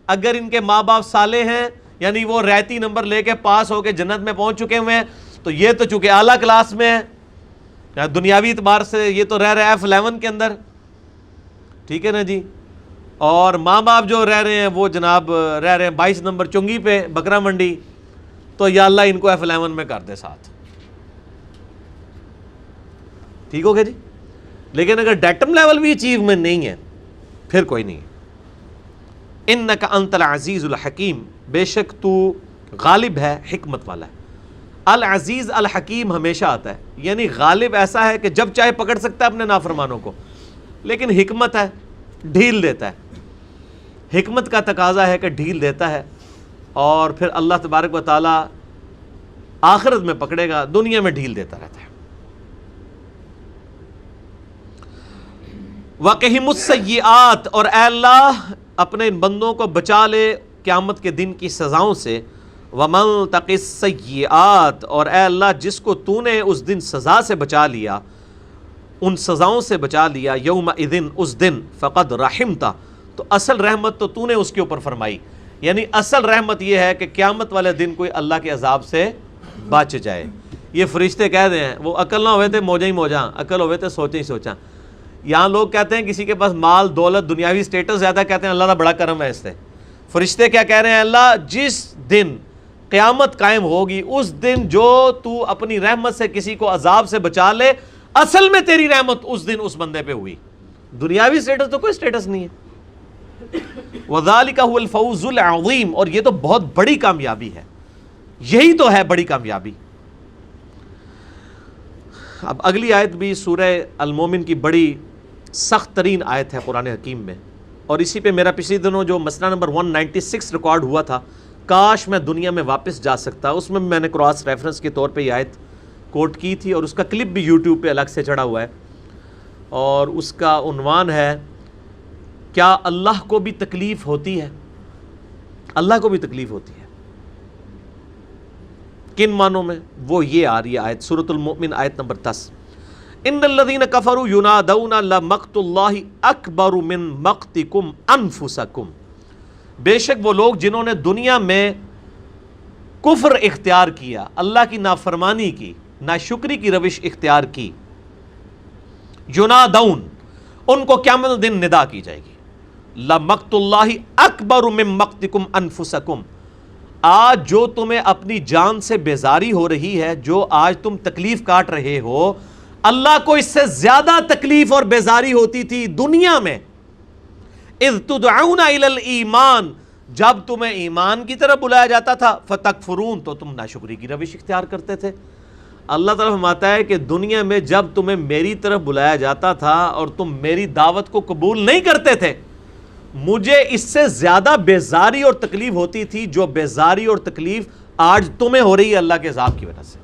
اگر ان کے ماں باپ صالح ہیں یعنی وہ ریتی نمبر لے کے پاس ہو کے جنت میں پہنچ چکے ہوئے ہیں، تو یہ تو چونکہ اعلیٰ کلاس میں ہے، دنیاوی اعتبار سے یہ تو رہ رہے F11 کے اندر، ٹھیک ہے نا جی۔ اور ماں باپ جو رہ رہے ہیں وہ جناب رہ رہے ہیں 22 نمبر چنگی پہ بکرا منڈی، تو یا اللہ ان کو F11 میں کر دے ساتھ، ٹھیک ہو گیا جی۔ لیکن اگر ڈیٹم لیول بھی اچیومنٹ نہیں ہے پھر کوئی نہیں۔ انک انت العزیز الحکیم، بے شک تو غالب ہے حکمت والا ہے۔ العزیز الحکیم ہمیشہ آتا ہے، یعنی غالب ایسا ہے کہ جب چاہے پکڑ سکتا ہے اپنے نافرمانوں کو، لیکن حکمت ہے ڈھیل دیتا ہے، حکمت کا تقاضا ہے کہ ڈھیل دیتا ہے، اور پھر اللہ تبارک و تعالی آخرت میں پکڑے گا، دنیا میں ڈھیل دیتا رہتا ہے۔ وَقِهِمُ السَّيِّئَاتِ اور اے اللہ اپنے ان بندوں کو بچا لے قیامت کے دن کی سزاؤں سے۔ وَمَن تَقِ السَّيِّئَاتِ اور اے اللہ جس کو تو نے اس دن سزا سے بچا لیا، ان سزاؤں سے بچا لیا، یومئذ اس دن، فقد رحمتا تو اصل رحمت تو نے اس کے اوپر فرمائی، یعنی اصل رحمت یہ ہے کہ قیامت والے دن کوئی اللہ کے عذاب سے بچ جائے۔ یہ فرشتے کہہ دیں ہیں وہ عقل نہ ہوئے تھے موجہ ہی موجہ، عقل ہوئے تھے سوچیں ہی سوچاں۔ یہاں لوگ کہتے ہیں کسی کے پاس مال دولت دنیاوی سٹیٹس زیادہ، کہتے ہیں اللہ کا بڑا کرم ہے اس سے۔ فرشتے کیا کہہ رہے ہیں؟ اللہ جس دن قیامت قائم ہوگی اس دن جو تو اپنی رحمت سے کسی کو عذاب سے بچا لے، اصل میں تیری رحمت اس دن اس بندے پہ ہوئی، دنیاوی سٹیٹس تو کوئی سٹیٹس نہیں ہے۔ وَذَلِكَ هُوَ الْفَوْزُ الْعَظِيمُ اور یہ تو بہت بڑی کامیابی ہے، یہی تو ہے بڑی کامیابی۔ اب اگلی آیت بھی سورہ المومن کی بڑی سخت ترین آیت ہے قرآن حکیم میں، اور اسی پہ میرا پچھلے دنوں جو مسئلہ نمبر 196 ریکارڈ ہوا تھا، کاش میں دنیا میں واپس جا سکتا، اس میں میں نے کراس ریفرنس کے طور پہ یہ آیت کوٹ کی تھی، اور اس کا کلپ بھی یوٹیوب پہ الگ سے چڑھا ہوا ہے، اور اس کا عنوان ہے کیا اللہ کو بھی تکلیف ہوتی ہے؟ اللہ کو بھی تکلیف ہوتی ہے کن معنوں میں؟ وہ یہ آ رہی ہے آیت سورۃ المؤمن آیت نمبر 10، ان الذین کفروا ینادون لمقت اللہ اکبر من مقتکم انفسکم، بے شک وہ لوگ جنہوں نے دنیا میں کفر اختیار کیا، اللہ کی نافرمانی کی، ناشکری کی روش اختیار کی، ینادون ان کو قیامت دن ندا کی جائے گی، لمقت اللہ اکبر من مقتکم انفسکم، آج جو تمہیں اپنی جان سے بیزاری ہو رہی ہے، جو آج تم تکلیف کاٹ رہے ہو، اللہ کو اس سے زیادہ تکلیف اور بیزاری ہوتی تھی دنیا میں، اذ تدعون الی الایمان جب تمہیں ایمان کی طرف بلایا جاتا تھا، فتکفرون تو تم ناشکری کی روش اختیار کرتے تھے۔ اللہ تعالیٰ فرماتا ہے کہ دنیا میں جب تمہیں میری طرف بلایا جاتا تھا اور تم میری دعوت کو قبول نہیں کرتے تھے، مجھے اس سے زیادہ بیزاری اور تکلیف ہوتی تھی جو بیزاری اور تکلیف آج تمہیں ہو رہی ہے اللہ کے عذاب کی وجہ سے۔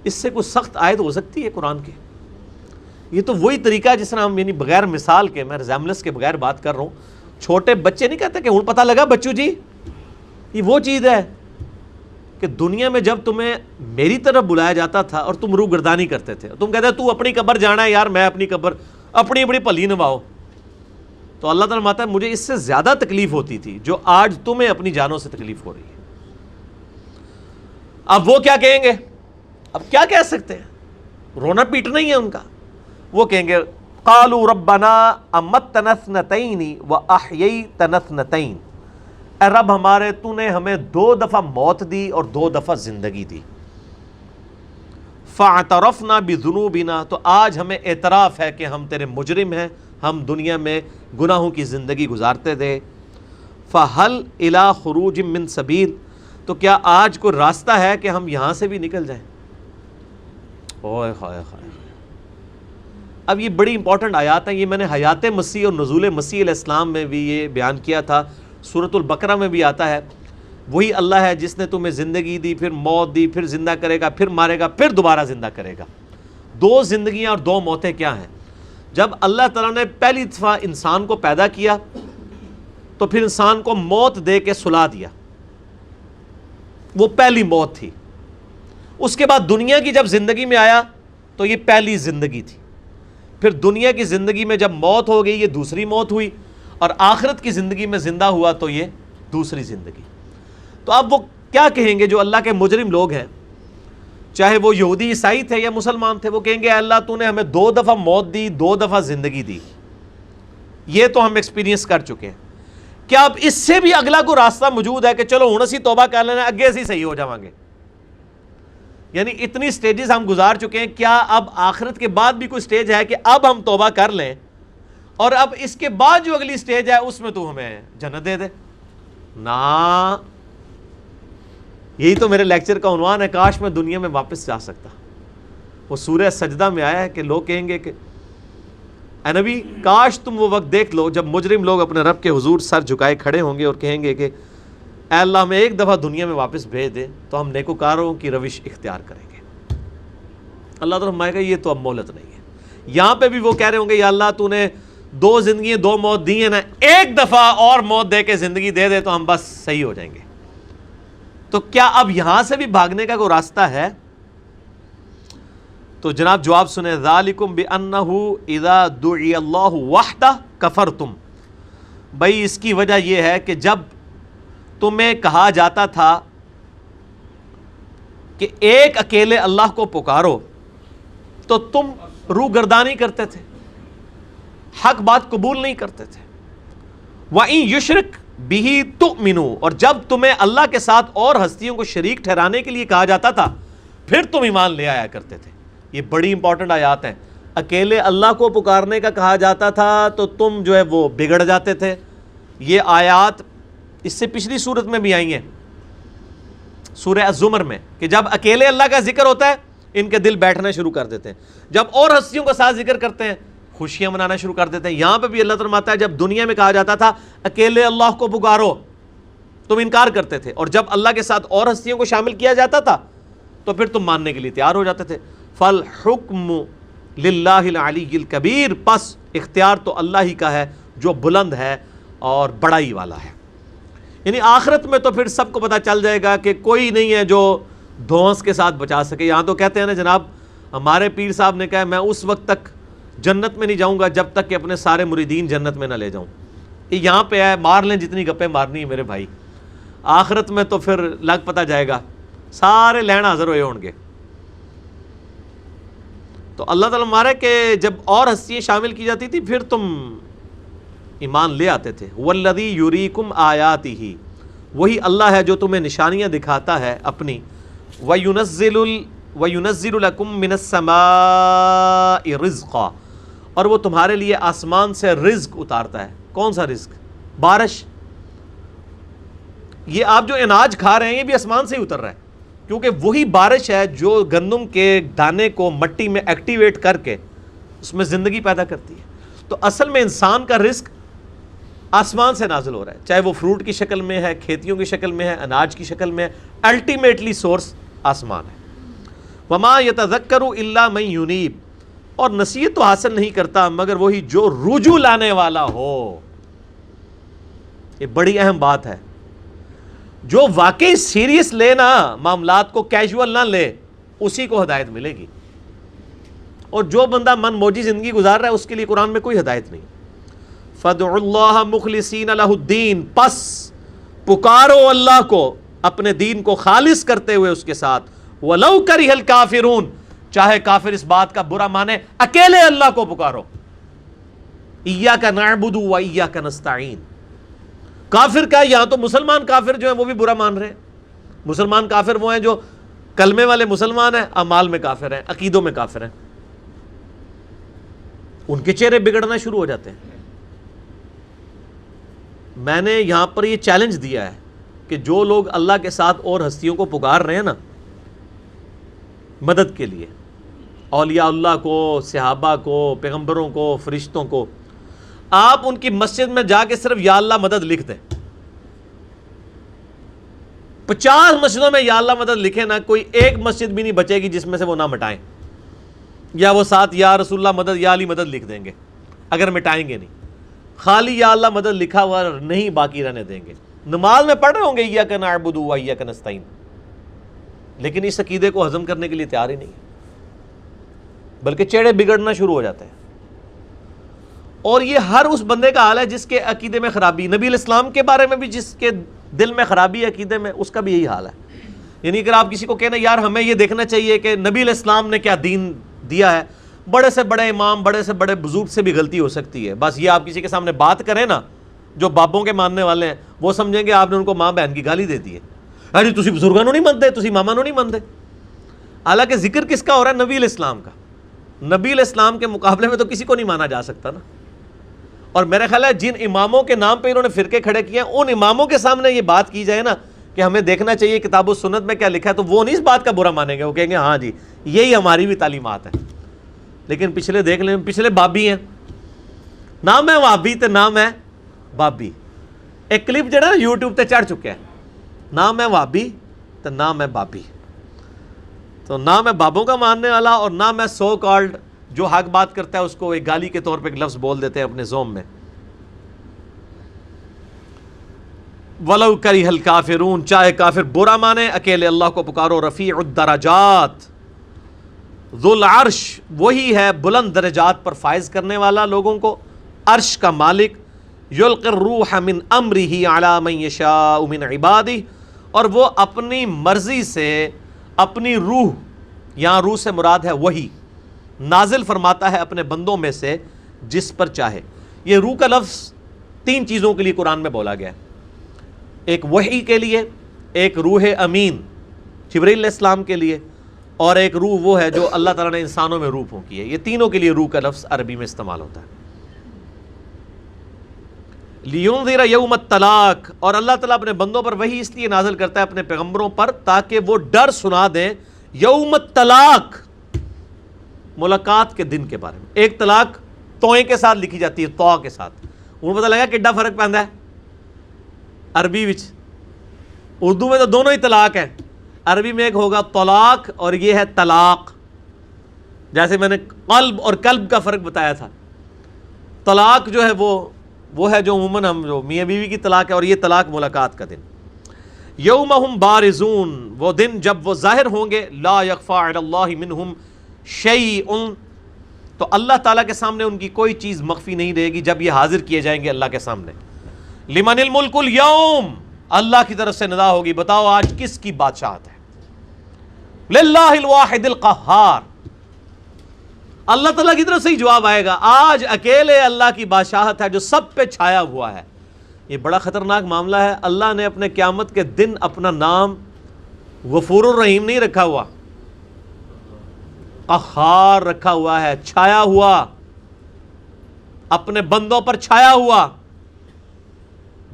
اس سے کوئی سخت آیت ہو سکتی ہے قرآن کی؟ یہ تو وہی طریقہ ہے جس طرح ہم یعنی بغیر مثال کے، میں ریزیمبلنس کے بغیر بات کر رہا ہوں، چھوٹے بچے نہیں کہتے کہ ہوں پتہ لگا بچو جی، یہ وہ چیز ہے کہ دنیا میں جب تمہیں میری طرف بلایا جاتا تھا اور تم روح گردانی کرتے تھے، تم کہتے تو اپنی قبر جانا ہے یار، میں اپنی قبر اپنی بڑی پلی نبھاؤ، تو اللہ تعالیٰ فرماتا ہے مجھے اس سے زیادہ تکلیف ہوتی تھی جو آج تمہیں اپنی جانوں سے تکلیف ہو رہی ہے۔ اب وہ کیا کہیں گے؟ اب کیا کہہ سکتے ہیں؟ رونا پیٹنا ہی ہے ان کا۔ وہ کہیں گے قالوا ربنا امتنا اثنتین واحییتنا اثنتین، اے رب ہمارے تو نے ہمیں 2 دفعہ موت دی اور 2 دفعہ زندگی دی، فاعترفنا بذنوبنا، تو آج ہمیں اعتراف ہے کہ ہم تیرے مجرم ہیں، ہم دنیا میں گناہوں کی زندگی گزارتے تھے، فہل الی خروج من سبیل، تو کیا آج کوئی راستہ ہے کہ ہم یہاں سے بھی نکل جائیں؟ اوئے ہائے ہائے۔ اب یہ بڑی امپورٹنٹ آیات ہیں، یہ میں نے حیات مسیح اور نزول مسیح علیہ السلام میں بھی یہ بیان کیا تھا، سورۃ البقرہ میں بھی آتا ہے، وہی اللہ ہے جس نے تمہیں زندگی دی، پھر موت دی، پھر زندہ کرے گا، پھر مارے گا، پھر دوبارہ زندہ کرے گا۔ 2 زندگیاں اور 2 موتیں کیا ہیں؟ جب اللہ تعالیٰ نے پہلی دفعہ انسان کو پیدا کیا تو پھر انسان کو موت دے کے سلا دیا، وہ پہلی موت تھی۔ اس کے بعد دنیا کی جب زندگی میں آیا تو یہ پہلی زندگی تھی، پھر دنیا کی زندگی میں جب موت ہو گئی یہ دوسری موت ہوئی، اور آخرت کی زندگی میں زندہ ہوا تو یہ دوسری زندگی۔ تو اب وہ کیا کہیں گے جو اللہ کے مجرم لوگ ہیں، چاہے وہ یہودی عیسائی تھے یا مسلمان تھے، وہ کہیں گے اے اللہ تو نے ہمیں 2 دفعہ موت دی، 2 دفعہ زندگی دی، یہ تو ہم ایکسپیرینس کر چکے ہیں، کیا اب اس سے بھی اگلا کوئی راستہ موجود ہے کہ چلو ہن اسی توبہ کر لینا، اگے اسی صحیح ہو جاواں گے؟ یعنی اتنی سٹیجز ہم گزار چکے ہیں، کیا اب آخرت کے بعد بھی کوئی سٹیج ہے کہ اب ہم توبہ کر لیں اور اب اس کے بعد جو اگلی سٹیج ہے اس میں تو ہمیں جنت دے دے؟ نا، یہی تو میرے لیکچر کا عنوان ہے، کاش میں دنیا میں واپس جا سکتا۔ وہ سورہ سجدہ میں آیا ہے کہ لوگ کہیں گے کہ اے نبی کاش تم وہ وقت دیکھ لو جب مجرم لوگ اپنے رب کے حضور سر جھکائے کھڑے ہوں گے اور کہیں گے کہ اے اللہ ہمیں ایک دفعہ دنیا میں واپس بھیج دے تو ہم نیکوکاروں کی روش اختیار کریں گے۔ اللہ تعالیٰ فرمائے گا یہ تو اب مہلت نہیں ہے۔ یہاں پہ بھی وہ کہہ رہے ہوں گے یا اللہ تو نے 2 زندگیاں 2 موت دی ہیں نا، ایک دفعہ اور موت دے کے زندگی دے دے تو ہم بس صحیح ہو جائیں گے۔ تو کیا اب یہاں سے بھی بھاگنے کا کوئی راستہ ہے؟ تو جناب جواب سنیں، ذالکم بأنہ اذا دعی اللہ وحدہ کفرتم، بھائی اس کی وجہ یہ ہے کہ جب تمہیں کہا جاتا تھا کہ ایک اکیلے اللہ کو پکارو تو تم روح گردانی کرتے تھے، حق بات قبول نہیں کرتے تھے۔ وَإِن يُشْرِكْ بِهِ تُؤْمِنُوا، اور جب تمہیں اللہ کے ساتھ اور ہستیوں کو شریک ٹھہرانے کے لیے کہا جاتا تھا پھر تم ایمان لے آیا کرتے تھے۔ یہ بڑی امپورٹنٹ آیات ہیں۔ اکیلے اللہ کو پکارنے کا کہا جاتا تھا تو تم جو ہے وہ بگڑ جاتے تھے۔ یہ آیات اس سے پچھلی صورت میں بھی آئی ہیں، سورہ الزمر میں، کہ جب اکیلے اللہ کا ذکر ہوتا ہے ان کے دل بیٹھنا شروع کر دیتے ہیں، جب اور ہستیوں کا ساتھ ذکر کرتے ہیں خوشیاں منانا شروع کر دیتے ہیں۔ یہاں پہ بھی اللہ تعالیٰ فرماتا ہے جب دنیا میں کہا جاتا تھا اکیلے اللہ کو پکارو تم انکار کرتے تھے، اور جب اللہ کے ساتھ اور ہستیوں کو شامل کیا جاتا تھا تو پھر تم ماننے کے لیے تیار ہو جاتے تھے۔ فَالْحُكْمُ لِلَّهِ الْعَلِيِّ الْكَبِيرِ، پس اختیار تو اللہ ہی کا ہے جو بلند ہے اور بڑائی والا ہے۔ یعنی آخرت میں تو پھر سب کو پتہ چل جائے گا کہ کوئی نہیں ہے جو دھونس کے ساتھ بچا سکے۔ یہاں تو کہتے ہیں نا جناب، ہمارے پیر صاحب نے کہا میں اس وقت تک جنت میں نہیں جاؤں گا جب تک کہ اپنے سارے مریدین جنت میں نہ لے جاؤں۔ یہ یہاں پہ ہے، مار لیں جتنی گپیں مارنی ہے میرے بھائی، آخرت میں تو پھر لگ پتہ جائے گا، سارے لین حاضر ہوئے ہوں گے۔ تو اللہ تعالیٰ مارے کہ جب اور ہستیاں شامل کی جاتی تھی پھر تم ایمان لے آتے تھے۔ والذی یریکم آیاتہ، وہی اللہ ہے جو تمہیں نشانیاں دکھاتا ہے اپنی۔ وَيُنَزِّلُ لَكُم مِّنَ السَّمَاءِ رِزْقًا، اور وہ تمہارے لیے آسمان سے رزق اتارتا ہے۔ کون سا رزق؟ بارش۔ یہ آپ جو اناج کھا رہے ہیں یہ بھی آسمان سے ہی اتر رہا ہے، کیونکہ وہی بارش ہے جو گندم کے دانے کو مٹی میں ایکٹیویٹ کر کے اس میں زندگی پیدا کرتی ہے. تو اصل میں انسان کا رزق آسمان سے نازل ہو رہا ہے، چاہے وہ فروٹ کی شکل میں ہے، کھیتیوں کی شکل میں ہے، اناج کی شکل میں ہے، الٹیمیٹلی سورس آسمان ہے. وما یتذکر الا من ینیب، اور نصیحت تو حاصل نہیں کرتا مگر وہی جو رجوع لانے والا ہو. یہ بڑی اہم بات ہے. جو واقعی سیریس لے نا، معاملات کو کیجول نہ لے، اسی کو ہدایت ملے گی. اور جو بندہ من موجی زندگی گزار رہا ہے اس کے لیے قرآن میں کوئی ہدایت نہیں. فَادْعُوا اللَّهَ مُخْلِصِينَ لَهُ الدِّينَ، پس پکارو اللہ کو اپنے دین کو خالص کرتے ہوئے اس کے ساتھ. وَلَوْ كَرِهَ الْكَافِرُونَ، چاہے کافر اس بات کا برا مانے، اکیلے اللہ کو پکارو. إِيَّاكَ نَعْبُدُ وَإِيَّاكَ نَسْتَعِينُ. کافر کا یہاں تو مسلمان کافر جو ہیں وہ بھی برا مان رہے ہیں. مسلمان کافر وہ ہیں جو کلمے والے مسلمان ہیں، اعمال میں کافر ہیں، عقیدوں میں کافر ہیں. ان کے چہرے بگڑنا شروع ہو جاتے ہیں. میں نے یہاں پر یہ چیلنج دیا ہے کہ جو لوگ اللہ کے ساتھ اور ہستیوں کو پکار رہے ہیں نا مدد کے لیے، اولیاء اللہ کو، صحابہ کو، پیغمبروں کو، فرشتوں کو، آپ ان کی مسجد میں جا کے صرف یا اللہ مدد لکھ دیں. 50 مسجدوں میں یا اللہ مدد لکھیں نا، کوئی ایک مسجد بھی نہیں بچے گی جس میں سے وہ نہ مٹائیں، یا وہ ساتھ یا رسول اللہ مدد، یا علی مدد لکھ دیں گے اگر مٹائیں گے نہیں. خالی یا اللہ مدد لکھا ہوا نہیں باقی رہنے دیں گے. نماز میں پڑھ رہے ہوں گے ایاک نعبد و ایاک نستعین، لیکن اس عقیدے کو ہضم کرنے کے لیے تیار ہی نہیں، بلکہ چہرے بگڑنا شروع ہو جاتے ہیں. اور یہ ہر اس بندے کا حال ہے جس کے عقیدے میں خرابی. نبی علیہ السلام کے بارے میں بھی جس کے دل میں خرابی ہے عقیدے میں، اس کا بھی یہی حال ہے. یعنی اگر آپ کسی کو کہنا یار ہمیں یہ دیکھنا چاہیے کہ نبی علیہ السلام نے کیا دین دیا ہے، بڑے سے بڑے امام، بڑے سے بڑے بزرگ سے بھی غلطی ہو سکتی ہے. بس یہ آپ کسی کے سامنے بات کریں نا، جو بابوں کے ماننے والے ہیں وہ سمجھیں گے آپ نے ان کو ماں بہن کی گالی دے دی ہے. ارے تسی بزرگوں نہیں مانتے، تسی ماما نہیں مانتے. حالانکہ ذکر کس کا ہو رہا ہے؟ نبی علیہ السلام کا. نبی علیہ السلام کے مقابلے میں تو کسی کو نہیں مانا جا سکتا نا. اور میرا خیال ہے جن اماموں کے نام پہ انہوں نے فرقے کھڑے کیے ہیں، ان اماموں کے سامنے یہ بات کی جائے نا کہ ہمیں دیکھنا چاہیے کتاب و سنت میں کیا لکھا ہے، تو وہ نہیں اس بات کا برا مانیں گے. وہ کہیں گے ہاں جی یہی ہماری بھی تعلیمات ہیں. لیکن پچھلے دیکھ لیں، پچھلے بابی ہیں، نام ہے وابی تے نام ہے بابی. ایک کلپ جڑا نا یوٹیوب تے چڑھ چکا ہے، نام ہے وابی تے نام ہے بابی. تو نام ہے بابوں کا ماننے والا، اور نام ہے سو کالڈ جو حق بات کرتا ہے اس کو ایک گالی کے طور پہ ایک لفظ بول دیتے ہیں اپنے زوم میں. وَلَوْ كَرِهَ الْكَافِرُونَ، چاہے کافر برا مانے، اکیلے اللہ کو پکارو. رفیع الدرجات، ذو العرش، وہی ہے بلند درجات پر فائز کرنے والا لوگوں کو، عرش کا مالک. یلقی الروح من امرہ علی من یشاء من عبادہ، اور وہ اپنی مرضی سے اپنی روح، یہاں روح سے مراد ہے وحی، نازل فرماتا ہے اپنے بندوں میں سے جس پر چاہے. یہ روح کا لفظ 3 چیزوں کے لیے قرآن میں بولا گیا ہے. ایک وحی کے لیے، ایک روح امین جبرائیل علیہ السلام کے لیے، اور ایک روح وہ ہے جو اللہ تعالیٰ نے انسانوں میں روح پھونکی ہے. یہ تینوں کے لیے روح کا لفظ عربی میں استعمال ہوتا ہے. لِيُنذِرَ يَوْمَ الطَّلَاقِ، اور اللہ تعالیٰ اپنے بندوں پر وحی اس لیے نازل کرتا ہے اپنے پیغمبروں پر تاکہ وہ ڈر سنا دیں یوم الطلاق، ملاقات کے دن کے بارے میں. ایک طلاق توئیں کے ساتھ لکھی جاتی ہے، تو کے ساتھ. انہوں پتہ لگا کڈا فرق پہنتا ہے عربی وچ. اردو میں تو دونوں ہی طلاق ہیں. عربی میں ایک ہوگا طلاق اور یہ ہے طلاق. جیسے میں نے قلب اور قلب کا فرق بتایا تھا. طلاق جو ہے وہ ہے جو عموماً ہم جو میاں بیوی کی طلاق ہے، اور یہ طلاق ملاقات کا دن. یوم ہم بارزون، وہ دن جب وہ ظاہر ہوں گے. لا یخفی علی اللہ منہم شیء، تو اللہ تعالیٰ کے سامنے ان کی کوئی چیز مخفی نہیں رہے گی جب یہ حاضر کیے جائیں گے اللہ کے سامنے. لمن الملک اليوم، اللہ کی طرف سے ندا ہوگی بتاؤ آج کس کی بادشاہت ہے. للہ الواحد القہار، اللہ تعالیٰ کی طرف سے ہی جواب آئے گا آج اکیلے اللہ کی بادشاہت ہے جو سب پہ چھایا ہوا ہے. یہ بڑا خطرناک معاملہ ہے. اللہ نے اپنے قیامت کے دن اپنا نام غفور الرحیم نہیں رکھا ہوا، قہار رکھا ہوا ہے، چھایا ہوا، اپنے بندوں پر چھایا ہوا.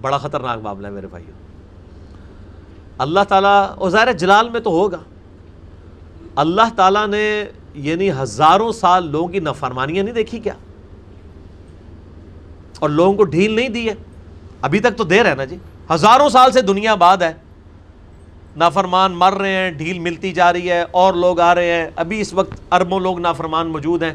بڑا خطرناک معاملہ ہے میرے بھائیو. اللہ تعالیٰ ظاہر جلال میں تو ہوگا، اللہ تعالیٰ نے یعنی ہزاروں سال لوگوں کی نافرمانیاں نہیں دیکھی کیا، اور لوگوں کو ڈھیل نہیں دی ہے؟ ابھی تک تو دے رہا ہے نا جی، ہزاروں سال سے دنیا آباد ہے، نافرمان مر رہے ہیں، ڈھیل ملتی جا رہی ہے، اور لوگ آ رہے ہیں، ابھی اس وقت اربوں لوگ نافرمان موجود ہیں،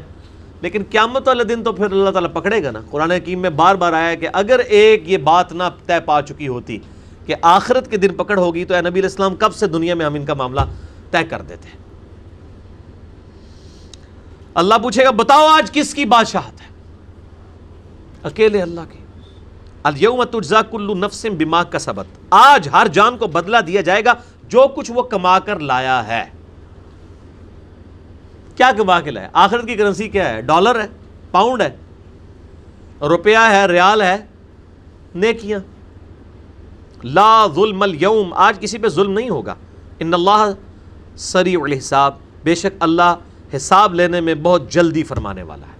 لیکن قیامت والے دن تو پھر اللہ تعالیٰ پکڑے گا نا۔ قرآن حکیم میں بار بار آیا ہے کہ اگر ایک یہ بات نہ طے پا چکی ہوتی کہ آخرت کے دن پکڑ ہوگی تو اے نبی علیہ السلام کب سے دنیا میں ہم ان کا معاملہ طے کر دیتے۔ اللہ پوچھے گا بتاؤ آج کس کی بادشاہت ہے؟ اکیلے اللہ کی۔ الیوم تجزا کل نفس بما کسبت، آج ہر جان کو بدلہ دیا جائے گا جو کچھ وہ کما کر لایا ہے۔ کیا کما کے لایا؟ آخرت کی کرنسی کیا ہے؟ ڈالر ہے، پاؤنڈ ہے، روپیہ ہے، ریال ہے، نیکیاں۔ لا ظلم اليوم، آج کسی پہ ظلم نہیں ہوگا۔ ان اللہ سریع الحساب، بے شک اللہ حساب لینے میں بہت جلدی فرمانے والا ہے۔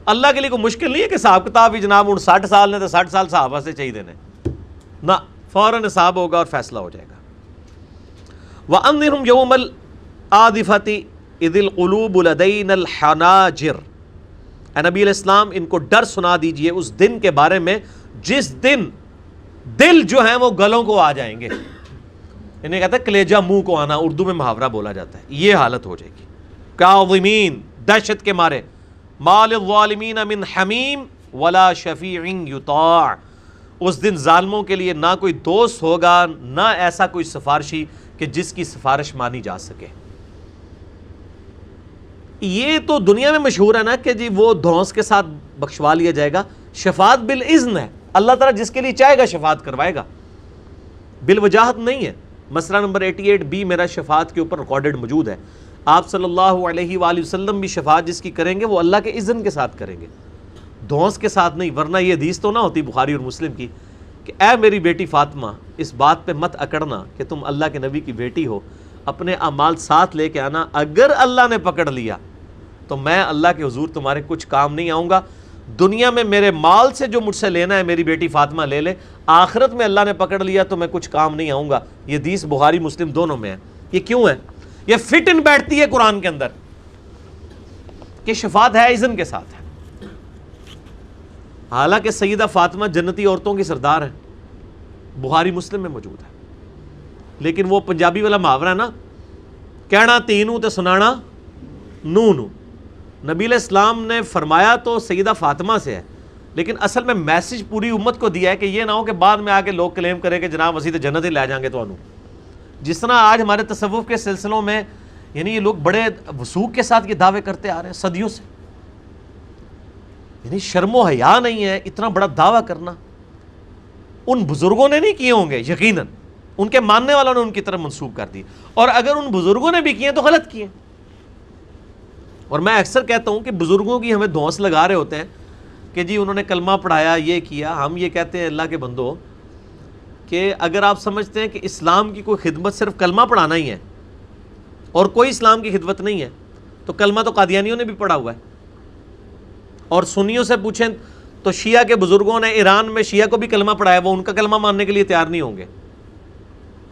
اللہ کے لیے کوئی مشکل نہیں ہے کہ حساب کتاب بھی جناب ان 60 سال نے تو 60 سال صحابہ سے چاہیے دینے، نہ، فوراً حساب ہوگا اور فیصلہ ہو جائے گا۔ وَأَنذِرْهُمْ يَوْمَ الْآذِفَةِ اِذِ الْقُلُوبُ لَدَيْنَا الْحَنَاجِرِ، اے نبی علیہ السلام ان کو ڈر سنا دیجئے اس دن کے بارے میں جس دن دل جو ہیں وہ گلوں کو آ جائیں گے، انہیں کہتے ہیں کلیجہ منہ کو آنا، اردو میں محاورہ بولا جاتا ہے، یہ حالت ہو جائے گی۔ کاظمین، دہشت کے مارے، ما للظالمین من حمیم ولا شفیع یطاع، اس دن ظالموں کے لیے نہ کوئی دوست ہوگا نہ ایسا کوئی سفارشی کہ جس کی سفارش مانی جا سکے۔ یہ تو دنیا میں مشہور ہے نا کہ جی وہ دھونس کے ساتھ بخشوا لیا جائے گا، شفاعت بالاذن ہے، اللہ تعالیٰ جس کے لیے چاہے گا شفاعت کروائے گا، بالوجاہت نہیں ہے۔ مسئلہ نمبر 88B میرا شفاعت کے اوپر ریکارڈڈ موجود ہے۔ آپ صلی اللہ علیہ وآلہ وسلم بھی شفاعت جس کی کریں گے وہ اللہ کے اذن کے ساتھ کریں گے، دھونس کے ساتھ نہیں، ورنہ یہ حدیث تو نہ ہوتی بخاری اور مسلم کی کہ اے میری بیٹی فاطمہ اس بات پہ مت اکڑنا کہ تم اللہ کے نبی کی بیٹی ہو، اپنے اعمال ساتھ لے کے آنا، اگر اللہ نے پکڑ لیا تو میں اللہ کے حضور تمہارے کچھ کام نہیں آؤں گا، دنیا میں میرے مال سے جو مجھ سے لینا ہے میری بیٹی فاطمہ لے لے، آخرت میں اللہ نے پکڑ لیا تو میں کچھ کام نہیں آؤں گا۔ یہ حدیث بخاری مسلم دونوں میں ہے۔ یہ کیوں ہے؟ یہ فٹ ان بیٹھتی ہے قرآن کے اندر کہ شفاعت ہے اذن کے ساتھ ہے، حالانکہ سیدہ فاطمہ جنتی عورتوں کی سردار ہیں، بخاری مسلم میں موجود ہے، لیکن وہ پنجابی والا محاورہ ہے نا، کہنا تینوں تے سنانا نو۔ نبی علیہ السلام نے فرمایا تو سیدہ فاطمہ سے ہے، لیکن اصل میں میسج پوری امت کو دیا ہے کہ یہ نہ ہو کہ بعد میں آ کے لوگ کلیم کریں کہ جناب اسی تے جنت ہی لے جائیں گے تو انہوں، جس طرح آج ہمارے تصوف کے سلسلوں میں یعنی یہ لوگ بڑے وثوق کے ساتھ یہ دعوے کرتے آ رہے ہیں صدیوں سے، یعنی شرم و حیا نہیں ہے اتنا بڑا دعویٰ کرنا۔ ان بزرگوں نے نہیں کیے ہوں گے، یقیناً ان کے ماننے والوں نے ان کی طرف منسوب کر دی، اور اگر ان بزرگوں نے بھی کیے تو غلط کیے۔ اور میں اکثر کہتا ہوں کہ بزرگوں کی ہمیں دھونس لگا رہے ہوتے ہیں کہ جی انہوں نے کلمہ پڑھایا، یہ کیا۔ ہم یہ کہتے ہیں اللہ کے بندو کہ اگر آپ سمجھتے ہیں کہ اسلام کی کوئی خدمت صرف کلمہ پڑھانا ہی ہے اور کوئی اسلام کی خدمت نہیں ہے، تو کلمہ تو قادیانیوں نے بھی پڑھا ہوا ہے، اور سنیوں سے پوچھیں تو شیعہ کے بزرگوں نے ایران میں شیعہ کو بھی کلمہ پڑھایا، وہ ان کا کلمہ ماننے کے لیے تیار نہیں ہوں گے۔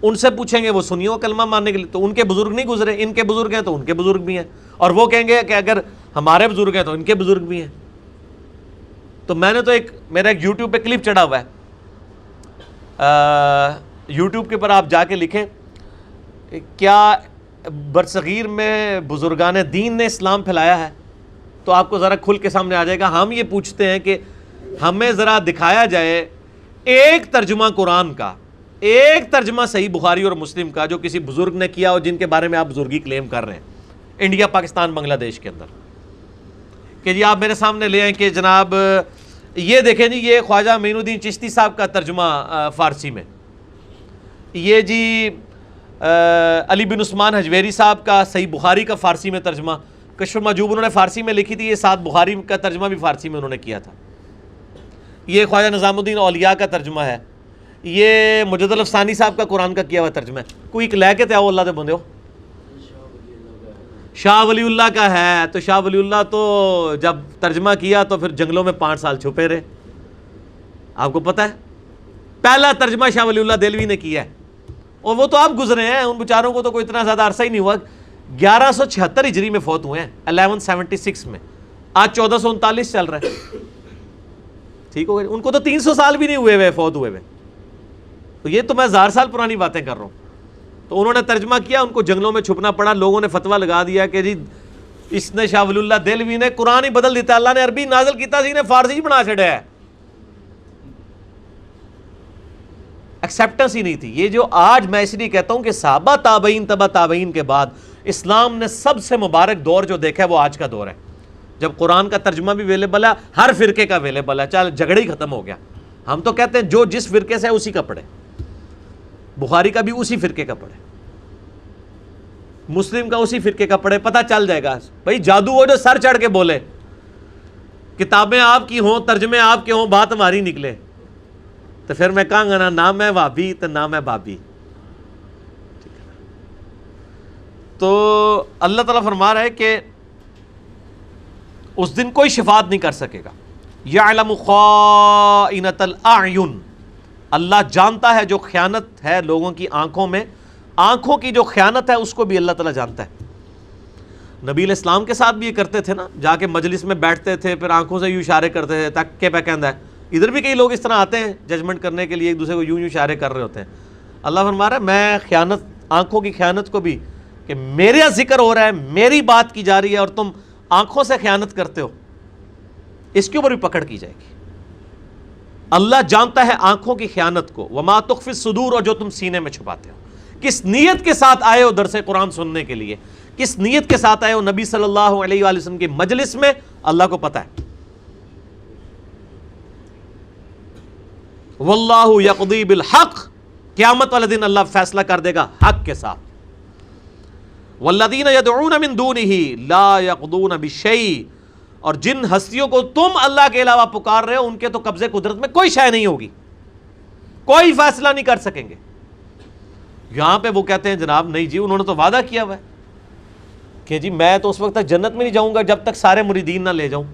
ان سے پوچھیں گے وہ سنیوں کا کلمہ ماننے کے لیے، تو ان کے بزرگ نہیں گزرے، ان کے بزرگ ہیں تو ان کے بزرگ بھی ہیں، اور وہ کہیں گے کہ اگر ہمارے بزرگ ہیں تو ان کے بزرگ بھی ہیں۔ تو میں نے تو میرا ایک یوٹیوب پہ کلپ چڑھا ہوا ہے، یوٹیوب کے پر آپ جا کے لکھیں کیا برصغیر میں بزرگان دین نے اسلام پھیلایا ہے، تو آپ کو ذرا کھل کے سامنے آ جائے گا۔ ہم یہ پوچھتے ہیں کہ ہمیں ذرا دکھایا جائے ایک ترجمہ قرآن کا، ایک ترجمہ صحیح بخاری اور مسلم کا جو کسی بزرگ نے کیا اور جن کے بارے میں آپ بزرگی کلیم کر رہے ہیں انڈیا، پاکستان، بنگلہ دیش کے اندر، کہ جی آپ میرے سامنے لے آئیں کہ جناب یہ دیکھیں جی یہ خواجہ معین الدین چشتی صاحب کا ترجمہ فارسی میں، یہ جی علی بن عثمان حجویری صاحب کا صحیح بخاری کا فارسی میں ترجمہ، کشف المحجوب انہوں نے فارسی میں لکھی تھی، یہ ساتھ بخاری کا ترجمہ بھی فارسی میں انہوں نے کیا تھا، یہ خواجہ نظام الدین اولیاء کا ترجمہ ہے، یہ مجد الافسانی صاحب کا قرآن کا کیا ہوا ترجمہ ہے۔ کوئی ایک لے کے تے آؤ اللہ دے بندے ہو، شاہ ولی اللہ کا ہے، تو شاہ ولی اللہ تو جب ترجمہ کیا تو پھر جنگلوں میں 5 سال چھپے رہے، آپ کو پتہ ہے، پہلا ترجمہ شاہ ولی اللہ دہلوی نے کیا ہے، اور وہ تو آپ گزرے ہیں، ان بیچاروں کو تو کوئی اتنا زیادہ عرصہ ہی نہیں ہوا. 1176 ہجری میں فوت ہوئے ہیں، 1176 میں. آج 1439 چل رہا ہے. ٹھیک ہو گیا. ان کو تو 300 سال بھی نہیں ہوئے فوت ہوئے. تو یہ تو میں 1000 سال پرانی باتیں کر رہا ہوں. تو انہوں نے ترجمہ کیا، ان کو جنگلوں میں چھپنا پڑا. لوگوں نے فتویٰ لگا دیا کہ جی اس نے شاہ ولی اللہ دہلوی نے قرآن ہی بدل دیتا، اللہ نے عربی نازل کیتا سی، نے فارسی بنا چھڑیا ہے. ایکسیپٹنس ہی نہیں تھی. یہ جو آج میں اس لیے کہتا ہوں کہ صحابہ تابعین تبع تابعین کے بعد اسلام نے سب سے مبارک دور جو دیکھا ہے وہ آج کا دور ہے، جب قرآن کا ترجمہ بھی اویلیبل ہے، ہر فرقے کا اویلیبل ہے. چل جھگڑے ہی ختم ہو گیا. ہم تو کہتے ہیں جو جس فرقے سے ہے اسی کا پڑھے. بخاری کا بھی اسی فرقے کا پڑھے، مسلم کا اسی فرقے کا پڑھے، پتہ چل جائے گا. بھائی جادو ہو جو سر چڑھ کے بولے، کتابیں آپ کی ہوں، ترجمے آپ کے ہوں، بات ہماری نکلے، تو پھر میں کہاں گا نہ میں وہابی تو نہ میں بابی. تو اللہ تعالیٰ فرما رہا ہے کہ اس دن کوئی شفاعت نہیں کر سکے گا. یعلم خائنۃ الاعین، اللہ جانتا ہے جو خیانت ہے لوگوں کی آنکھوں میں. آنکھوں کی جو خیانت ہے اس کو بھی اللہ تعالیٰ جانتا ہے. نبی علیہ السلام کے ساتھ بھی یہ کرتے تھے نا، جا کے مجلس میں بیٹھتے تھے، پھر آنکھوں سے یوں اشارے کرتے تھے تک کے پہ کہندا ہے. ادھر بھی کئی لوگ اس طرح آتے ہیں ججمنٹ کرنے کے لیے، ایک دوسرے کو یوں اشارے کر رہے ہوتے ہیں. اللہ فرما رہا ہے میں خیانت، آنکھوں کی خیانت کو بھی، کہ میرا ذکر ہو رہا ہے، میری بات کی جا رہی ہے اور تم آنکھوں سے خیانت کرتے ہو، اس کے اوپر بھی پکڑ کی جائے گی. اللہ جانتا ہے آنکھوں کی خیانت کو. وما تخفی الصدور، اور جو تم سینے میں چھپاتے ہو. کس نیت کے ساتھ آئے ہو درس قرآن سننے کے لیے، کس نیت کے ساتھ آئے ہو نبی صلی اللہ علیہ وآلہ وسلم کی مجلس میں، اللہ کو پتہ ہے. واللہ یقضی بالحق، قیامت والے دن اللہ فیصلہ کر دے گا حق کے ساتھ. والذین یدعون من دونہ لا یقضون بشیء، اور جن ہستیوں کو تم اللہ کے علاوہ پکار رہے ہو ان کے تو قبضے قدرت میں کوئی شے نہیں ہوگی، کوئی فیصلہ نہیں کر سکیں گے. یہاں پہ وہ کہتے ہیں جناب نہیں جی انہوں نے تو وعدہ کیا ہوا ہے کہ جی میں تو اس وقت تک جنت میں نہیں جاؤں گا جب تک سارے مریدین نہ لے جاؤں.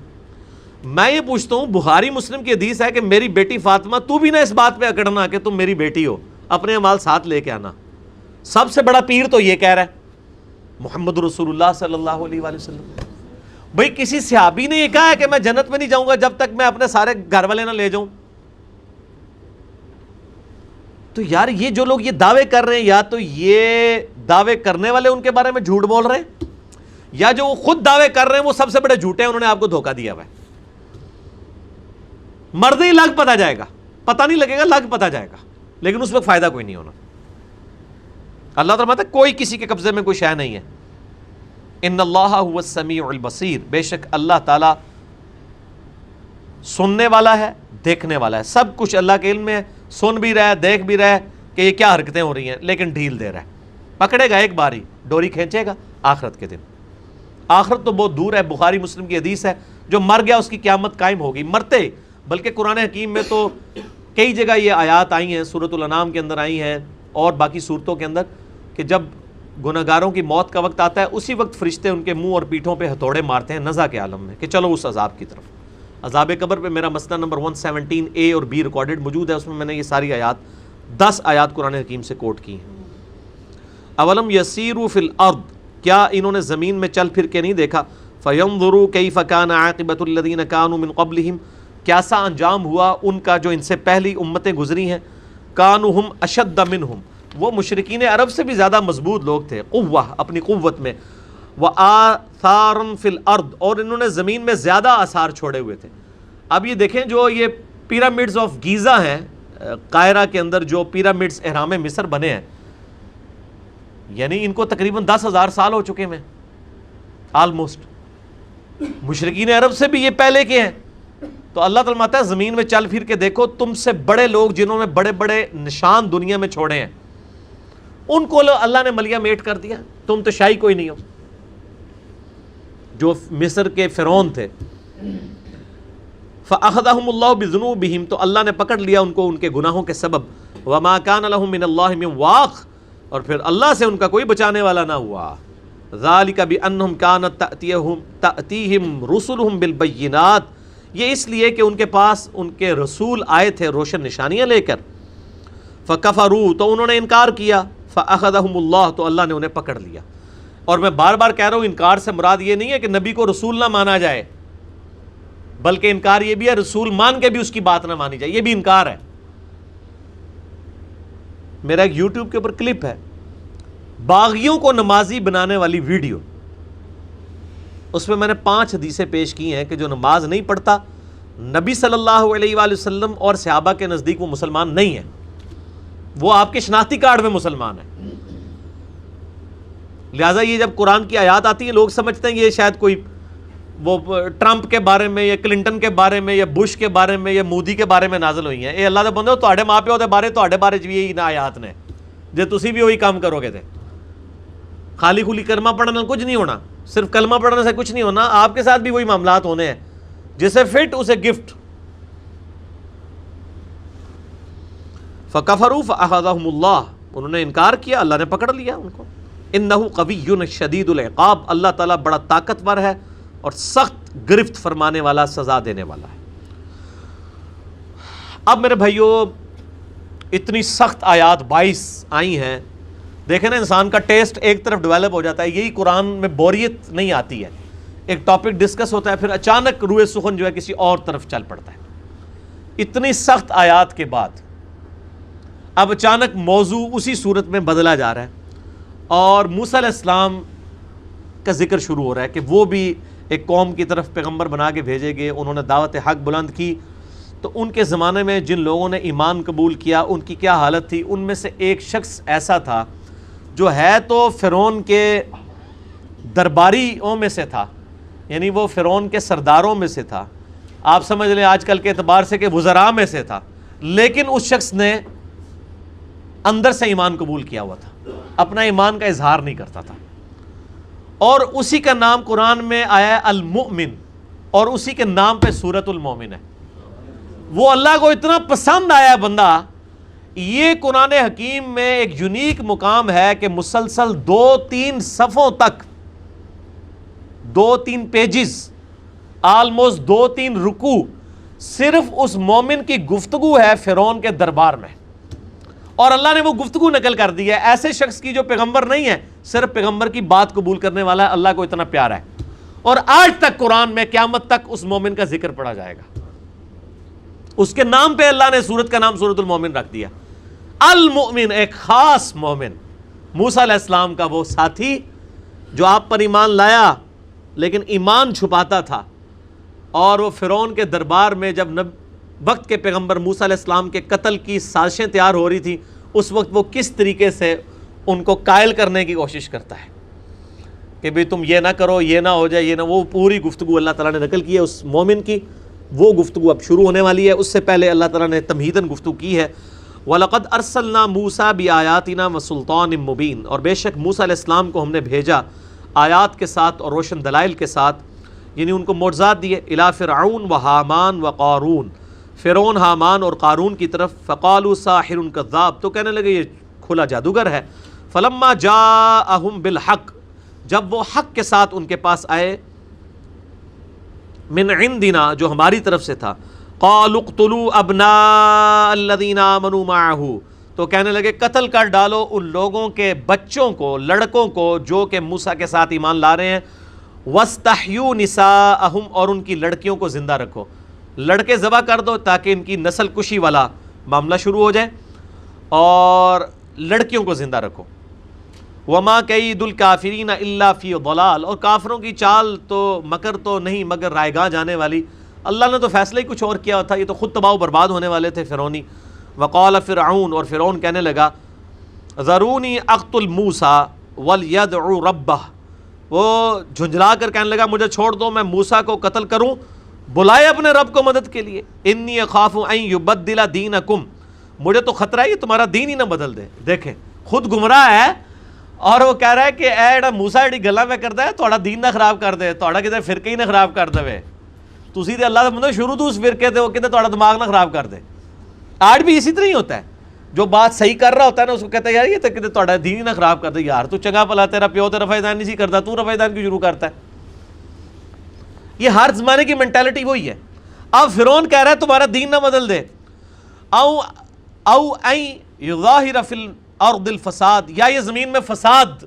میں یہ پوچھتا ہوں، بخاری مسلم کی حدیث ہے کہ میری بیٹی فاطمہ تو بھی نہ اس بات پہ اکڑنا کہ تم میری بیٹی ہو، اپنے اعمال ساتھ لے کے آنا. سب سے بڑا پیر تو یہ کہہ رہا ہے محمد رسول اللہ صلی اللہ علیہ وآلہ وسلم. بھئی کسی صحابی نے یہ کہا ہے کہ میں جنت میں نہیں جاؤں گا جب تک میں اپنے سارے گھر والے نہ لے جاؤں. تو یار یہ جو لوگ یہ دعوے کر رہے ہیں، یا تو یہ دعوے کرنے والے ان کے بارے میں جھوٹ بول رہے ہیں، یا جو وہ خود دعوے کر رہے ہیں وہ سب سے بڑے جھوٹے ہیں، انہوں نے آپ کو دھوکہ دیا ہوا ہے. مرد ہی لگ پتہ جائے گا، پتہ نہیں لگے گا، لگ پتہ جائے گا، لیکن اس وقت فائدہ کوئی نہیں ہونا. اللہ تعالیٰ فرماتا ہے کوئی کسی کے قبضے میں کوئی شے نہیں ہے. ان اللہ هو السمیع البصیر، بے شک اللہ تعالیٰ سننے والا ہے، دیکھنے والا ہے. سب کچھ اللہ کے علم میں ہے، سن بھی رہا ہے، دیکھ بھی رہا ہے کہ یہ کیا حرکتیں ہو رہی ہیں، لیکن ڈھیل دے رہا ہے. پکڑے گا ایک باری، ڈوری کھینچے گا آخرت کے دن. آخرت تو بہت دور ہے. بخاری مسلم کی حدیث ہے جو مر گیا اس کی قیامت قائم ہوگی. مرتے بلکہ قرآن حکیم میں تو کئی جگہ یہ آیات آئی ہیں، سورۃ الانعام کے اندر آئی ہیں اور باقی صورتوں کے اندر، کہ جب گنہگاروں کی موت کا وقت آتا ہے اسی وقت فرشتے ان کے منہ اور پیٹھوں پہ ہتھوڑے مارتے ہیں نزع کے عالم میں کہ چلو اس عذاب کی طرف. عذاب قبر پہ میرا مسئلہ نمبر 117A اور B ریکارڈڈ موجود ہے، اس میں میں نے یہ ساری آیات 10 آیات قرآن حکیم سے کوٹ کی ہیں. اولم یسیروا فی الارض، کیا انہوں نے زمین میں چل پھر کے نہیں دیکھا، فینظروا کیف کان عاقبۃ الذین کانوا من قبلہم، کیسا انجام ہوا ان کا جو ان سے پہلی امتیں گزری ہیں. کانوا ہم اشد منہم، وہ مشرکین عرب سے بھی زیادہ مضبوط لوگ تھے، قوہ اپنی قوت میں، وآثارا فی الارض، اور انہوں نے زمین میں زیادہ آثار چھوڑے ہوئے تھے. اب یہ دیکھیں جو یہ پیرامڈز آف گیزا ہیں قاہرہ کے اندر، جو پیرامڈز اہرام مصر بنے ہیں، یعنی ان کو تقریباً 10,000 سال ہو چکے ہیں آلموسٹ. مشرکین عرب سے بھی یہ پہلے کے ہیں. تو اللہ تعالیٰ فرماتا ہے زمین میں چل پھر کے دیکھو، تم سے بڑے لوگ جنہوں نے بڑے بڑے نشان دنیا میں چھوڑے ہیں ان کو اللہ نے ملیا میٹ کر دیا. تم تو شاہی کوئی نہیں ہو. جو مصر کے فرعون تھے، فَأَخَذَهُمُ اللَّهُ بِذُنُوبِهِمْ، تو اللہ نے پکڑ لیا ان کو ان کے گناہوں کے سبب. وَمَا كَانَ لَهُم مِّنَ اللَّهِ مِن وَاقٍ، اور پھر اللہ سے ان کا کوئی بچانے والا نہ ہوا. ذَلِكَ بِأَنَّهُمْ كَانَتْ تَأْتِيهِمْ رُسُلُهُم بِالْبَيِّنَاتِ، یہ اس لیے کہ ان کے پاس ان کے رسول آئے تھے روشن نشانیاں لے کر. فَكَفَرُوا، تو انہوں نے انکار کیا. فَأَخَذَهُمُ اللَّهُ تو اللہ نے انہیں پکڑ لیا. اور میں بار بار کہہ رہا ہوں انکار سے مراد یہ نہیں ہے کہ نبی کو رسول نہ مانا جائے، بلکہ انکار یہ بھی ہے رسول مان کے بھی اس کی بات نہ مانی جائے، یہ بھی انکار ہے. میرا ایک یوٹیوب کے اوپر کلپ ہے باغیوں کو نمازی بنانے والی ویڈیو، اس میں میں نے 5 حدیثیں پیش کی ہیں کہ جو نماز نہیں پڑھتا نبی صلی اللہ علیہ وآلہ وسلم اور صحابہ کے نزدیک وہ مسلمان نہیں ہے، وہ آپ کے شناختی کارڈ میں مسلمان ہے. لہٰذا یہ جب قرآن کی آیات آتی ہیں لوگ سمجھتے ہیں یہ شاید کوئی وہ ٹرمپ کے بارے میں یا کلنٹن کے بارے میں یا بش کے بارے میں یا مودی کے بارے میں نازل ہوئی ہیں. اے اللہ دے بندو تہاڈے ماں پیو دے بارے بھی یہی آیات نے جے تسی بھی وہی کام کرو گے تے خالی خلی کلمہ پڑھنے کچھ نہیں ہونا، صرف کلمہ پڑھنے سے کچھ نہیں ہونا، آپ کے ساتھ بھی وہی معاملات ہونے ہیں، جسے فٹ اسے گفٹ. فَكَفَرُوا فَأَخَذَهُمُ اللَّهُ انہوں نے انکار کیا، اللہ نے پکڑ لیا ان کو. إِنَّهُ قَوِيٌّ شَدِيدُ الْعِقَابِ اللہ تعالیٰ بڑا طاقتور ہے اور سخت گرفت فرمانے والا، سزا دینے والا ہے. اب میرے بھائیو اتنی سخت آیات 22 آئی ہیں، دیکھیں نا انسان کا ٹیسٹ ایک طرف ڈیولپ ہو جاتا ہے. یہی قرآن میں بوریت نہیں آتی ہے، ایک ٹاپک ڈسکس ہوتا ہے پھر اچانک روئے سخن جو ہے کسی اور طرف چل پڑتا ہے. اتنی سخت آیات کے بعد اب اچانک موضوع اسی صورت میں بدلا جا رہا ہے اور موسیٰ علیہ السلام کا ذکر شروع ہو رہا ہے کہ وہ بھی ایک قوم کی طرف پیغمبر بنا کے بھیجے گئے، انہوں نے دعوت حق بلند کی. تو ان کے زمانے میں جن لوگوں نے ایمان قبول کیا ان کی کیا حالت تھی؟ ان میں سے ایک شخص ایسا تھا جو ہے تو فرعون کے درباریوں میں سے تھا، یعنی وہ فرعون کے سرداروں میں سے تھا، آپ سمجھ لیں آج کل کے اعتبار سے کہ وزراء میں سے تھا، لیکن اس شخص نے اندر سے ایمان قبول کیا ہوا تھا، اپنا ایمان کا اظہار نہیں کرتا تھا، اور اسی کا نام قرآن میں آیا ہے المؤمن، اور اسی کے نام پہ سورۃ المومن ہے. وہ اللہ کو اتنا پسند آیا بندہ، یہ قرآن حکیم میں ایک یونیک مقام ہے کہ مسلسل 2-3 صفوں تک 2-3 پیجز آلموسٹ 2-3 رکوع صرف اس مومن کی گفتگو ہے فرعون کے دربار میں، اور اللہ نے وہ گفتگو نقل کر دی ہے ایسے شخص کی جو پیغمبر نہیں ہے، صرف پیغمبر کی بات قبول کرنے والا ہے. اللہ کو اتنا پیارا ہے اور آج تک قرآن میں قیامت تک اس مومن کا ذکر پڑھا جائے گا. اس کے نام پہ اللہ نے سورت کا نام سورۃ المومن رکھ دیا. المؤمن ایک خاص مومن، موسیٰ علیہ السلام کا وہ ساتھی جو آپ پر ایمان لایا لیکن ایمان چھپاتا تھا، اور وہ فرعون کے دربار میں جب وقت کے پیغمبر موسیٰ علیہ السلام کے قتل کی سازشیں تیار ہو رہی تھی اس وقت وہ کس طریقے سے ان کو قائل کرنے کی کوشش کرتا ہے کہ بھئی تم یہ نہ کرو، یہ نہ ہو جائے، یہ نہ، وہ پوری گفتگو اللہ تعالیٰ نے نقل کی ہے اس مومن کی. وہ گفتگو اب شروع ہونے والی ہے، اس سے پہلے اللہ تعالیٰ نے تمہیداً گفتگو کی ہے. وَلَقَدْ أَرْسَلْنَا مُوسَىٰ بِآيَاتِنَا وَسُلْطَانٍ مُّبِينٍ اور بے شک موسیٰ علیہ السلام کو ہم نے بھیجا آیات کے ساتھ اور روشن دلائل کے ساتھ، یعنی ان کو معجزات دیے. إِلَىٰ فِرْعَوْنَ وَحَامَانَ وَقَارُونَ فرعون، حامان اور قارون کی طرف. فَقَالُوا سَاحِرٌ كَذَّابٌ تو کہنے لگے یہ کھلا جادوگر ہے. فَلَمَّا جَاءَهُم بِالْحَقِّ جب وہ حق کے ساتھ ان کے پاس آئے، من عندنا جو ہماری طرف سے تھا، قالوا اقتلوا ابناء الذين آمنوا معه تو کہنے لگے قتل کر ڈالو ان لوگوں کے بچوں کو، لڑکوں کو جو کہ موسیٰ کے ساتھ ایمان لا رہے ہیں. واستحيوا نساءهم اور ان کی لڑکیوں کو زندہ رکھو، لڑکے ذبح کر دو تاکہ ان کی نسل کشی والا معاملہ شروع ہو جائے، اور لڑکیوں کو زندہ رکھو. وما کید الکافرین الا فی ضلال اور کافروں کی چال تو مکر تو نہیں مگر رائیگاں جانے والی. اللہ نے تو فیصلہ ہی کچھ اور کیا تھا، یہ تو خود تباہ و برباد ہونے والے تھے فرعونی. وقال فرعون اور فرعون کہنے لگا ذرونی اقتل موسیٰ ولیدع ربہ وہ جھنجھلا کر کہنے لگا مجھے چھوڑ دو، میں موسیٰ کو قتل کروں، بلائے اپنے رب کو مدد کے لیے. انی اخاف ان یبدل دینکم مجھے تو خطرہ ہے یہ تمہارا دین ہی نہ بدل دے. دیکھیں خود گمراہ ہے اور وہ کہہ رہا ہے کہ اے جڑا موسیٰ جڑی گلاں میں کردا ہے تہاڈا دین نہ خراب کر دے، تہاڈا کتے فرقے ہی نہ خراب کر دے. تسی تے اللہ دے بندے شروع تو اس فرقے تے وہ کتے تہاڈا دماغ نہ خراب کر دے. آج بھی اسی طرح ہی ہوتا ہے، جو بات صحیح کر رہا ہوتا ہے نا اس کو کہتا ہے یار یہ تو کتے تہاڈا دین ہی نہ خراب کر دے. یار تو چنگا بھلا تیرا پیو تے رفع دان نہیں سی کردا، تو رفع دان کیوں شروع کرتا ہے؟ یہ ہر زمانے کی مینٹالٹی وہی ہے. اب فرعون کہہ رہا ہے تمہارا دین نہ بدل دے، او این یظاہر فی الارض الفساد، یا یہ زمین میں فساد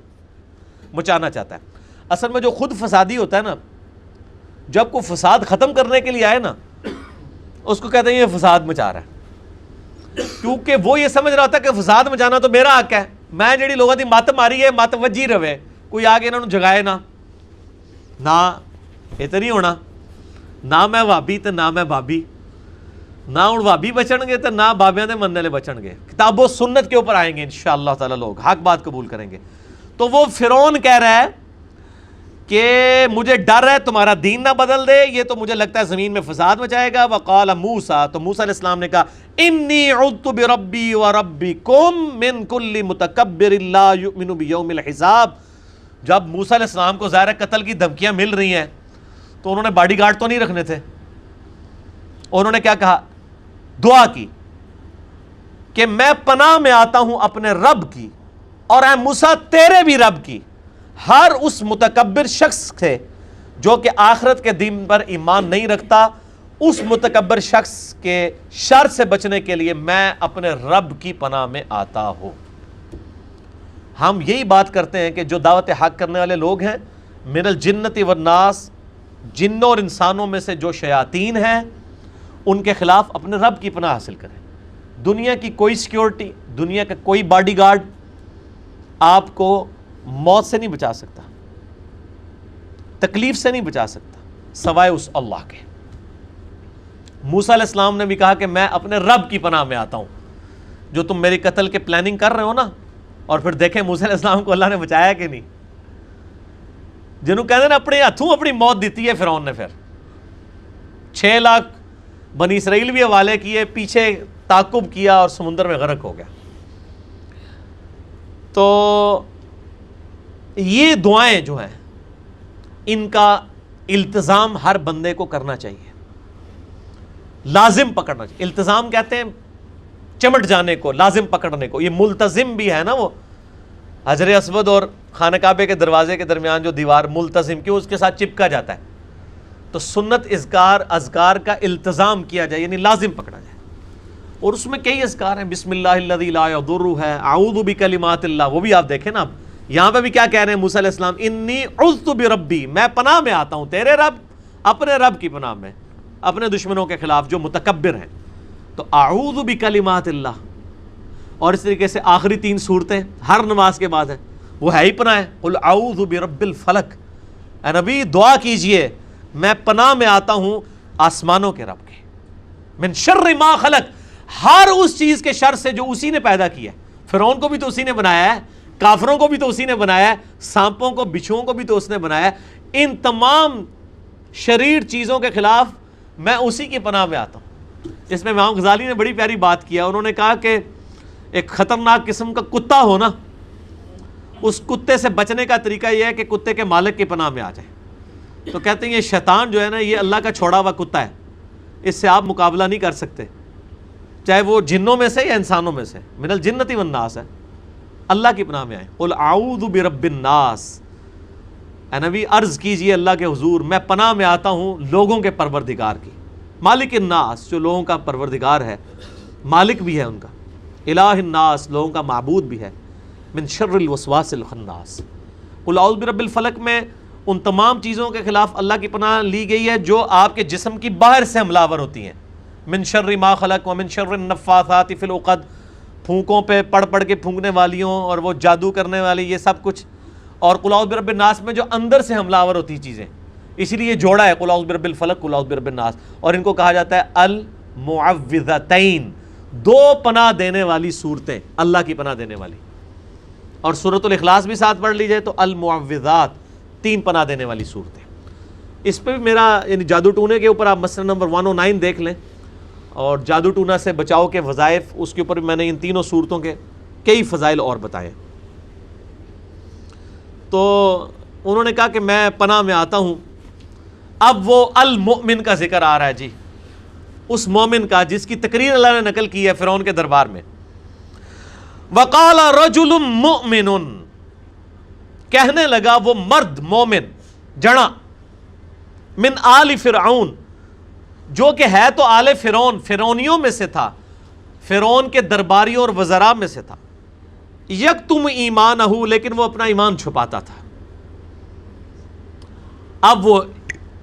مچانا چاہتا ہے۔ اصل میں جو خود فسادی ہوتا ہے نا، جب کوئی فساد ختم کرنے کے لیے آئے نا، اس کو کہتے ہیں یہ فساد مچا رہا ہے، کیونکہ وہ یہ سمجھ رہا ہوتا ہے کہ فساد مچانا تو میرا حق ہے، میں جڑی لوگوں کی مت ماری ہے مت وجی رہے، کوئی آگے انہوں نے جگائے نہ یہ تو نہیں ہونا، نہ میں وابی تو نہ میں بابی، نہ ہوں وابی بچن گے تو نہ بابیاں دے مننے لے بچن گے، کتاب و سنت کے اوپر آئیں گے انشاءاللہ تعالی، لوگ حق بات قبول کریں گے۔ تو وہ فرعون کہہ رہا ہے کہ مجھے ڈر ہے تمہارا دین نہ بدل دے، یہ تو مجھے لگتا ہے زمین میں فساد مچائے گا۔ وقال موسیٰ، تو موسیٰ علیہ السلام نے کہا انی عذت بربی وربکم من کل متکبر لا یؤمن بیوم الحساب۔ جب موسیٰ علیہ السلام کو ظاہر قتل کی دھمکیاں مل رہی ہیں تو انہوں نے باڈی گارڈ تو نہیں رکھنے تھے، انہوں نے کیا کہا؟ دعا کی کہ میں پناہ میں آتا ہوں اپنے رب کی اور اے موسیٰ تیرے بھی رب کی، ہر اس متکبر شخص سے جو کہ آخرت کے دین پر ایمان نہیں رکھتا، اس متکبر شخص کے شر سے بچنے کے لیے میں اپنے رب کی پناہ میں آتا ہوں۔ ہم یہی بات کرتے ہیں کہ جو دعوت حق کرنے والے لوگ ہیں، من الجنت والناس، جنوں اور انسانوں میں سے جو شیاطین ہیں، ان کے خلاف اپنے رب کی پناہ حاصل کریں۔ دنیا کی کوئی سیکیورٹی، دنیا کا کوئی باڈی گارڈ آپ کو موت سے نہیں بچا سکتا، تکلیف سے نہیں بچا سکتا سوائے اس اللہ کے۔ موسیٰ علیہ السلام نے بھی کہا کہ میں اپنے رب کی پناہ میں آتا ہوں۔ جو تم میری قتل کے پلاننگ کر رہے ہو نا، اور پھر دیکھیں موسیٰ علیہ السلام کو اللہ نے بچایا کہ نہیں، جنہوں کہتے ہیں نا اپنے ہاتھوں اپنی موت دیتی ہے فرعون نے، پھر 6 لاکھ بنی اسرائیل بھی حوالے کیے، پیچھے تعاقب کیا اور سمندر میں غرق ہو گیا۔ تو یہ دعائیں جو ہیں ان کا التزام ہر بندے کو کرنا چاہیے، لازم پکڑنا چاہیے۔ التزام کہتے ہیں چمٹ جانے کو، لازم پکڑنے کو۔ یہ ملتزم بھی ہے نا، وہ حجر اسود اور خانہ کعبے کے دروازے کے درمیان جو دیوار، ملتزم کیوں اس کے ساتھ چپکا جاتا ہے، تو سنت اذکار کا التزام کیا جائے، یعنی لازم پکڑا جائے۔ اور اس میں کئی اذکار ہیں، بسم اللہ الذی لا یضر ہے، اعوذ بکلمات اللہ، وہ بھی آپ دیکھیں نا۔ اب یہاں پہ بھی کیا کہہ رہے ہیں موسیٰ علیہ السلام؟ انی عذت بربی، میں پناہ میں آتا ہوں تیرے رب، اپنے رب کی پناہ میں، اپنے دشمنوں کے خلاف جو متکبر ہیں۔ تو اعوذ بکلمات اللہ، اور اس طریقے سے آخری 3 صورتیں ہر نماز کے بعد ہیں، وہ ہے ہی پناہ ہے۔ قل اعوذ برب الفلق، اے نبی دعا کیجئے میں پناہ میں آتا ہوں آسمانوں کے رب کے، من شر ما خلق، ہر اس چیز کے شر سے جو اسی نے پیدا کیا ہے۔ فرعون کو بھی تو اسی نے بنایا ہے، کافروں کو بھی تو اسی نے بنایا ہے، سانپوں کو، بچھوؤں کو بھی تو اس نے بنایا ہے۔ ان تمام شریر چیزوں کے خلاف میں اسی کی پناہ میں آتا ہوں۔ اس میں امام غزالی نے بڑی پیاری بات کیا، انہوں نے کہا کہ ایک خطرناک قسم کا کتا ہو نا، اس کتے سے بچنے کا طریقہ یہ ہے کہ کتے کے مالک کی پناہ میں آ جائے۔ تو کہتے ہیں یہ شیطان جو ہے نا، یہ اللہ کا چھوڑا ہوا کتا ہے، اس سے آپ مقابلہ نہیں کر سکتے، چاہے وہ جنوں میں سے یا انسانوں میں سے، من الجنت والناس ہے۔ اللہ کی پناہ میں آئے۔ قل اعوذ برب الناس، اے نبی عرض کیجئے اللہ کے حضور میں پناہ میں آتا ہوں لوگوں کے پروردگار کی، مالک الناس، جو لوگوں کا پروردگار ہے، مالک بھی ہے ان کا، الہ الناس، لوگوں کا معبود بھی ہے، من شر الوسواس الخناس۔ قل اعوذ برب الفلق میں ان تمام چیزوں کے خلاف اللہ کی پناہ لی گئی ہے جو آپ کے جسم کی باہر سے حملہ آور ہوتی ہیں، من شر ما خلق ومن شر النفاثات فی العقد، پھونکوں پہ پڑھ کے پھونکنے والیوں اور وہ جادو کرنے والی، یہ سب کچھ۔ اور قل اعوذ برب الناس میں جو اندر سے حملہ آور ہوتی چیزیں، اسی لیے جوڑا ہے قل اعوذ برب الفلق قل اعوذ برب الناس، اور ان کو کہا جاتا ہے المعوذتین، 2 پناہ دینے والی صورتیں، اللہ کی پناہ دینے والی۔ اور سورۃ الاخلاص بھی ساتھ پڑھ لیجئے تو المعوذات، 3 پناہ دینے والی صورتیں۔ اس پہ بھی میرا یعنی جادو ٹونے کے اوپر آپ مسئلہ نمبر 109 دیکھ لیں، اور جادو ٹونا سے بچاؤ کے وظائف، اس کے اوپر بھی میں نے ان 3 صورتوں کے کئی فضائل اور بتائے۔ تو انہوں نے کہا کہ میں پناہ میں آتا ہوں۔ اب وہ المؤمن کا ذکر آ رہا ہے جی، اس مومن کا جس کی تقریر اللہ نے نقل کی ہے فرعون کے دربار میں۔ وقال رجل مؤمن، کہنے لگا وہ مرد مومن جڑا، من آل فرعون، جو کہ ہے تو آل فرعون، فرعونیوں میں سے تھا، فرعون کے درباریوں اور وزراء میں سے تھا، یکتم ایمانہ، لیکن وہ اپنا ایمان چھپاتا تھا. اب وہ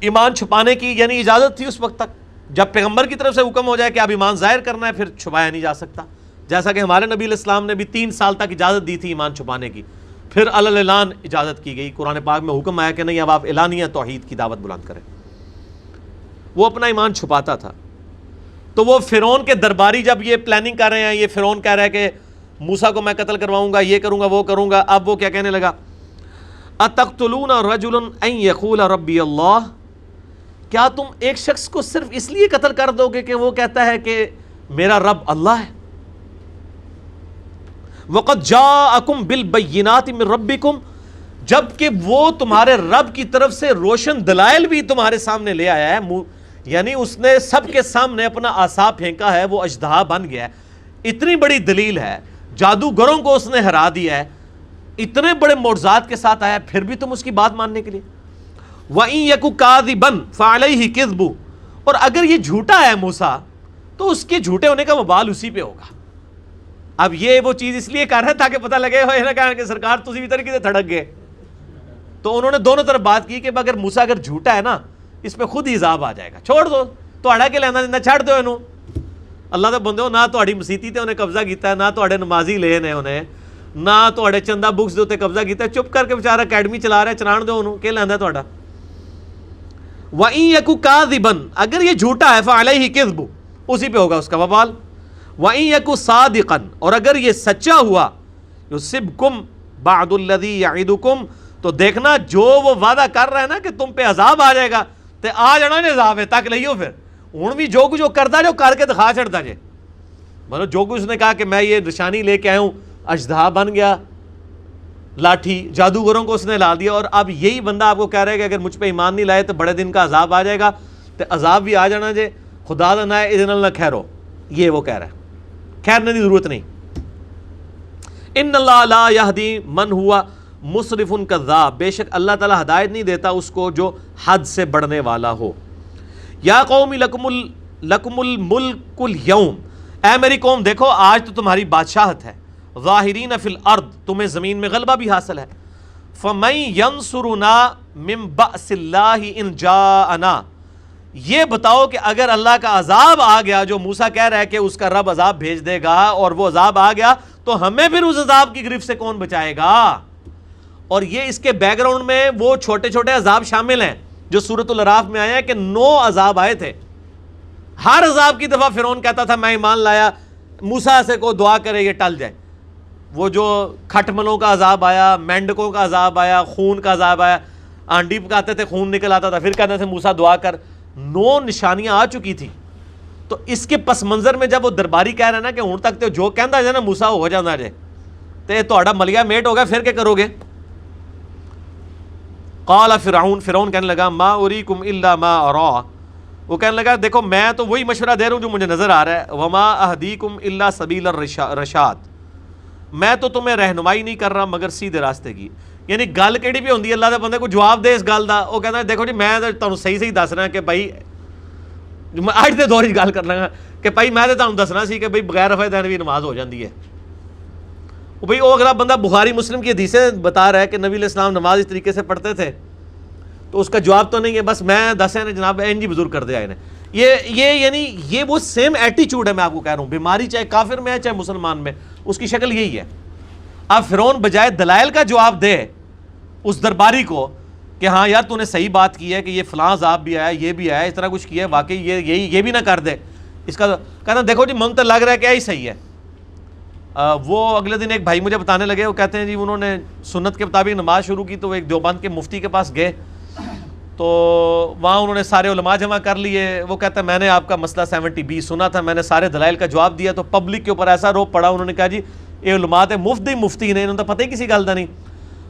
ایمان چھپانے کی یعنی اجازت تھی اس وقت تک، جب پیغمبر کی طرف سے حکم ہو جائے کہ اب ایمان ظاہر کرنا ہے پھر چھپایا نہیں جا سکتا. جیسا کہ ہمارے نبی علیہ السلام نے بھی 3 سال تک اجازت دی تھی ایمان چھپانے کی، پھر اعلان اجازت کی گئی. قرآن پاک میں حکم آیا کہ نہیں اب آپ اعلانیہ توحید کی دعوت بلند کریں. وہ اپنا ایمان چھپاتا تھا. تو وہ فرعون کے درباری جب یہ پلاننگ کر رہے ہیں، یہ فرعون کہہ رہا ہے کہ موسیٰ کو میں قتل کرواؤں گا، یہ کروں گا وہ کروں گا، اب وہ کیا کہنے لگا؟ اتقتلون رجلا ان یقول ربی اللہ، کیا تم ایک شخص کو صرف اس لیے قتل کر دو گے کہ وہ کہتا ہے کہ میرا رب اللہ ہے؟ وَقَدْ جَاءَكُمْ بِالْبَيِّنَاتِ مِنْ رَبِّكُمْ، جبکہ وہ تمہارے رب کی طرف سے روشن دلائل بھی تمہارے سامنے لے آیا ہے. یعنی اس نے سب کے سامنے اپنا عصا پھینکا ہے، وہ اژدہا بن گیا ہے. اتنی بڑی دلیل ہے، جادوگروں کو اس نے ہرا دیا ہے، اتنے بڑے معجزات کے ساتھ آیا، پھر بھی تم اس کی بات ماننے کے لیے. وَإِن يَكُ كَاذِبًا فَعَلَيْهِ كِذْبُ، اور اگر یہ جھوٹا ہے موسیٰ تو اس کے جھوٹے ہونے کا وبال اسی پہ ہوگا. اب یہ وہ چیز اس لیے کر رہا ہے تاکہ پتہ لگے ہوئے نہ کہا کہ سرکار تسی بھی طریقے سے تھڑک گئے. تو انہوں نے دونوں طرف بات کی کہ اگر موسیٰ اگر جھوٹا ہے نا اس پہ خود ہی عذاب آ جائے گا، چھوڑ دو تہاڑا کے لینا دینا، چھڑ دو انہوں. اللہ دے بندے ہو، نہ تہاڑی مسیتی تے انہیں قبضہ کیتا ہے، نہ تہاڑے نمازی لے نے انہیں، نہ تہاڑے چندہ بکس دے تے قبضہ کیتا ہے. چپ کر کے بیچارہ اکیڈمی چلا رہا ہے، چلان دو انہوں، کہ لیندا تہاڑا. وَإِن يَكُ كَاذِبًا، اگر یہ جھوٹا ہے فَعَلَيْهِ كِذْبُ، اسی پہ ہوگا اس کا وبال. وَإِن يَكُ صَادِقًا، اور اگر یہ سچا ہوا يُصِبْكُمْ بَعْضُ الَّذِي يَعِدُكُمْ، تو دیکھنا جو وہ وعدہ کر رہا ہے نا کہ تم پہ عذاب آ جائے گا، تے آ جانا نے عذاب ہے تک لئیو. پھر ہوں بھی جو کچھ کرتا جو کر کے دکھا چھڑتا جے. مطلب جو کچھ اس نے کہا کہ میں یہ نشانی لے کے آیا ہوں، اژدہا بن گیا، لاٹھی، جادوگروں کو اس نے لا دیا. اور اب یہی بندہ آپ کو کہہ رہا ہے کہ اگر مجھ پہ ایمان نہیں لائے تو بڑے دن کا عذاب آ جائے گا. تو عذاب بھی آ جانا جے، خدا دا نہ ہے اذن اللہ خیرو، یہ وہ کہہ رہا ہے. خیر نہیں، ضرورت نہیں. ان اللہ لا یہدی من ہوا مسرف کذاب، بے شک اللہ تعالیٰ ہدایت نہیں دیتا اس کو جو حد سے بڑھنے والا ہو. یا قوم لکم الملک اليوم، اے میری قوم دیکھو آج تو تمہاری بادشاہت ہے. ظاہرین فی الارض، تمہیں زمین میں غلبہ بھی حاصل ہے. فمن ینصرنا من بأس اللہ ان جاءنا، یہ بتاؤ کہ اگر اللہ کا عذاب آ گیا، جو موسیٰ کہہ رہا ہے کہ اس کا رب عذاب بھیج دے گا، اور وہ عذاب آ گیا تو ہمیں پھر اس عذاب کی گرفت سے کون بچائے گا؟ اور یہ اس کے بیک گراؤنڈ میں وہ چھوٹے چھوٹے عذاب شامل ہیں جو سورۃ الاعراف میں آیا ہے کہ 9 عذاب آئے تھے. ہر عذاب کی دفعہ فرعون کہتا تھا میں ایمان لایا، موسیٰ سے کو دعا کرے یہ ٹل جائے. وہ جو کھٹملوں کا عذاب آیا، مینڈکوں کا عذاب آیا، خون کا عذاب آیا، آنڈی پکاتے تھے خون نکل آتا تھا، پھر کہتے تھے موسیٰ دعا کر. 9 نشانیاں آ چکی تھی. تو اس کے پس منظر میں جب وہ درباری کہہ رہے ہیں نا کہ ہوں تک تو جو کہندا جائے نا موسیٰ ہو جانا جائے، تے تہاڈا ملیا میٹ ہو گیا، پھر کیا کرو گے؟ قال فرعون کہنے لگا ما اریکم الا ما ارا، وہ کہنے لگا دیکھو میں تو وہی مشورہ دے رہا ہوں جو مجھے نظر آ رہا ہے. وما اہدیکم الا سبیل الرشاد، میں تو تمہیں رہنمائی نہیں کر رہا مگر سیدھے راستے کی. یعنی گل کیڑی پہ ہوندی ہے، اللہ دے بندے کو جواب دے اس گل دا. وہ کہتا ہے دیکھو جی میں تمہیں صحیح دس رہا کہ بھائی اج دے دور گل کر لگا کہ بھائی میں تمہیں دسنا سی کہ بھائی بغیر رفع دین بھی نماز ہو جاتی ہے. بھائی وہ اگلا بندہ بخاری مسلم کی حدیثیں بتا رہا ہے کہ نبی علیہ السلام نماز اس طریقے سے پڑھتے تھے، تو اس کا جواب تو نہیں ہے، بس میں دسیں جناب این جی بزرگ کر دے آئے نے. یہ یعنی یہ وہ سیم ایٹیچیوڈ ہے. میں آپ کو کہہ رہا ہوں بیماری چاہے کافر میں ہے چاہے مسلمان میں، اس کی شکل یہی ہے. اب فرعون بجائے دلائل کا جواب دے اس درباری کو کہ ہاں یار تو نے صحیح بات کی ہے کہ یہ فلاں عذاب بھی آیا، یہ بھی آیا، اس طرح کچھ کیا ہے، واقعی یہ بھی نہ کر دے. اس کا کہنا دیکھو جی من تو لگ رہا ہے کہ یہی صحیح ہے. وہ اگلے دن ایک بھائی مجھے بتانے لگے، وہ کہتے ہیں جی انہوں نے سنت کے مطابق نماز شروع کی تو وہ ایک دیوبند کے مفتی کے پاس گئے، تو وہاں انہوں نے سارے علماء جمع کر لیے. وہ کہتا ہے میں نے آپ کا مسئلہ 70B سنا تھا، میں نے سارے دلائل کا جواب دیا، تو پبلک کے اوپر ایسا روپ پڑا. انہوں نے کہا جی یہ علماء تھے مفتی نے، انہوں نے پتہ ہی کسی گل کا نہیں.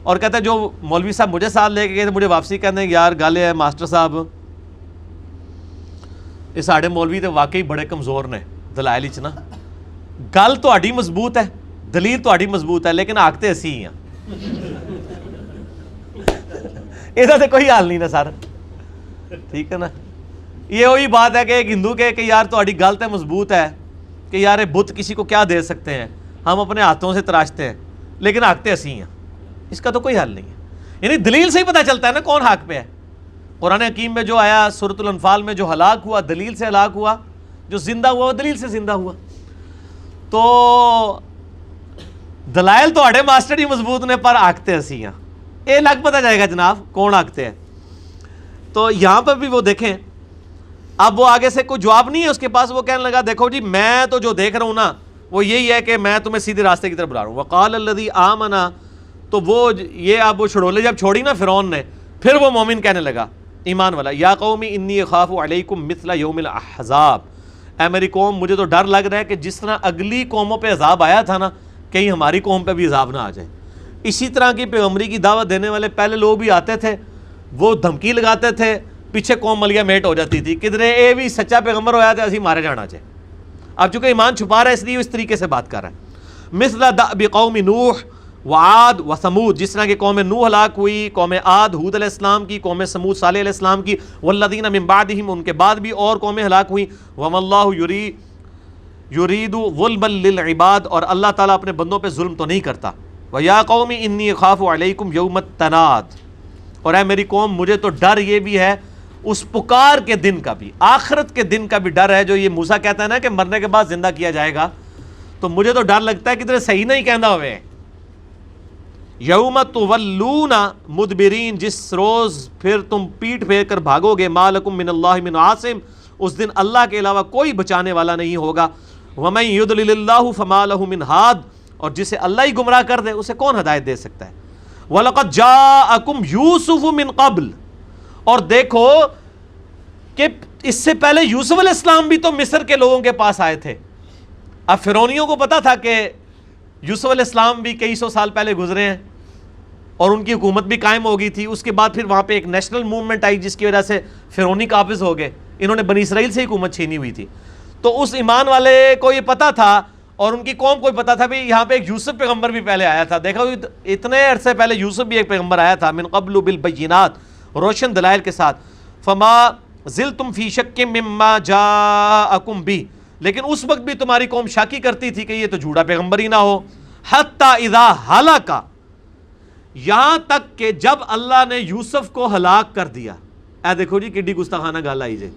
اور کہتا ہے جو مولوی صاحب مجھے ساتھ لے کے گئے تھے مجھے واپسی کہنے یار گل ہے ماسٹر صاحب یہ ساڑے مولوی تو واقعی بڑے کمزور نے دلائل ہی نا. گل تہاڈی مضبوط ہے، دلیل تہاڈی مضبوط ہے، لیکن آکھتے اسی ہی ہیں. یہ تو کوئی حال نہیں نا سر، ٹھیک ہے نا. یہ وہی بات ہے کہ ایک ہندو کہ یار تہاڈی گل تے مضبوط ہے کہ یار بت کسی کو کیا دے سکتے ہیں، ہم اپنے ہاتھوں سے تراشتے ہیں. لیکن ہاکتے ہنسی ہیں. اس کا تو کوئی حل نہیں ہے. یعنی دلیل سے ہی پتہ چلتا ہے نا کون حق پہ ہے. قرآن حکیم میں جو آیا سورۃ الانفال میں، جو ہلاک ہوا دلیل سے ہلاک ہوا، جو زندہ ہوا وہ دلیل سے زندہ ہوا. تو دلائل تو اڑے ماسٹر ہی مضبوط نے پر آکھتے ہنسی ہیں. یہ لگ پتہ جائے گا جناب کون آکھتے ہیں. تو یہاں پر بھی وہ دیکھیں، اب وہ آگے سے کوئی جواب نہیں ہے اس کے پاس. وہ کہنے لگا دیکھو جی میں تو جو دیکھ رہا ہوں نا وہ یہی ہے کہ میں تمہیں سیدھے راستے کی طرف بلا رہا ہوں. وقال الذی آمنا، تو وہ یہ اب وہ چھڑولے جب چھوڑی نا فرعون نے، پھر وہ مومن کہنے لگا ایمان والا، یا قومی انی اخاف علیکم مثل یوم الاحزاب، اے میری قوم مجھے تو ڈر لگ رہا ہے کہ جس طرح اگلی قوموں پہ عذاب آیا تھا نا، کہیں ہماری قوم پہ بھی عذاب نہ آ جائے. اسی طرح کی پیغمبری کی دعوت دینے والے پہلے لوگ بھی آتے تھے، وہ دھمکی لگاتے تھے، پیچھے قوم ملیہ میٹ ہو جاتی تھی، کدھرے اے بھی سچا پیغمبر ہویا تھا اسی مارے جانا چاہے. اب چونکہ ایمان چھپا رہا ہے اس لیے اس طریقے سے بات کر رہا ہے. مثل دأب قوم نوح وعاد وثمود، جس طرح کہ قوم نوح ہلاک ہوئی، قوم عاد ہود علیہ السلام کی، قوم سمود صالح علیہ السلام کی، والذین من بعدہم، ان کے بعد بھی اور قومیں ہلاک ہوئی. وما اللہ یرید ظلما للعباد، اور اللہ تعالیٰ اپنے بندوں پہ ظلم تو نہیں کرتا. ویا قوم انی اخاف علیکم یوم التناد، اور اے میری قوم مجھے تو ڈر یہ بھی ہے اس پکار کے دن کا بھی، آخرت کے دن کا بھی ڈر ہے. جو یہ موسیٰ کہتا ہے نا کہ مرنے کے بعد زندہ کیا جائے گا، تو مجھے تو ڈر لگتا ہے کہ ادھر صحیح نہیں کہنا ہوئے. یوم تولون مدبرین، جس روز پھر تم پیٹ پھیر کر بھاگو گے، ما لکم من اللہ من عاصم، اس دن اللہ کے علاوہ کوئی بچانے والا نہیں ہوگا. ومن یضلل اللہ فما لہ من ہاد، اور جسے اللہ ہی گمراہ کر دے اسے کون ہدایت دے سکتا ہے. وَلَقَدْ جَاءَكُمْ يُوسُفُ مِنْ قَبْلِ، اور دیکھو کہ اس سے پہلے یوسف علیہ السلام بھی تو مصر کے لوگوں کے پاس آئے تھے. اب فرعونیوں کو پتا تھا کہ یوسف علیہ السلام بھی کئی سو سال پہلے گزرے ہیں اور ان کی حکومت بھی قائم ہو گئی تھی. اس کے بعد پھر وہاں پہ ایک نیشنل موومنٹ آئی جس کی وجہ سے فرعونی قابض ہو گئے، انہوں نے بنی اسرائیل سے حکومت چھینی ہوئی تھی. تو اس ایمان والے کو یہ پتا تھا اور ان کی قوم کو بھی پتا تھا بھی یہاں پہ ایک یوسف پیغمبر بھی پہلے آیا تھا. دیکھا اتنے عرصے پہلے یوسف بھی ایک پیغمبر آیا تھا، من قبل بالبینات، روشن دلائل کے ساتھ. فما زلتم فی شک مما جاءکم بہ، لیکن اس وقت بھی تمہاری قوم شاکی کرتی تھی کہ یہ تو جھوٹا پیغمبر ہی نہ ہو. حتی اذا ہلاک، یہاں تک کہ جب اللہ نے یوسف کو ہلاک کر دیا. اے دیکھو جی کڈی گستاخانہ گل آئی جی.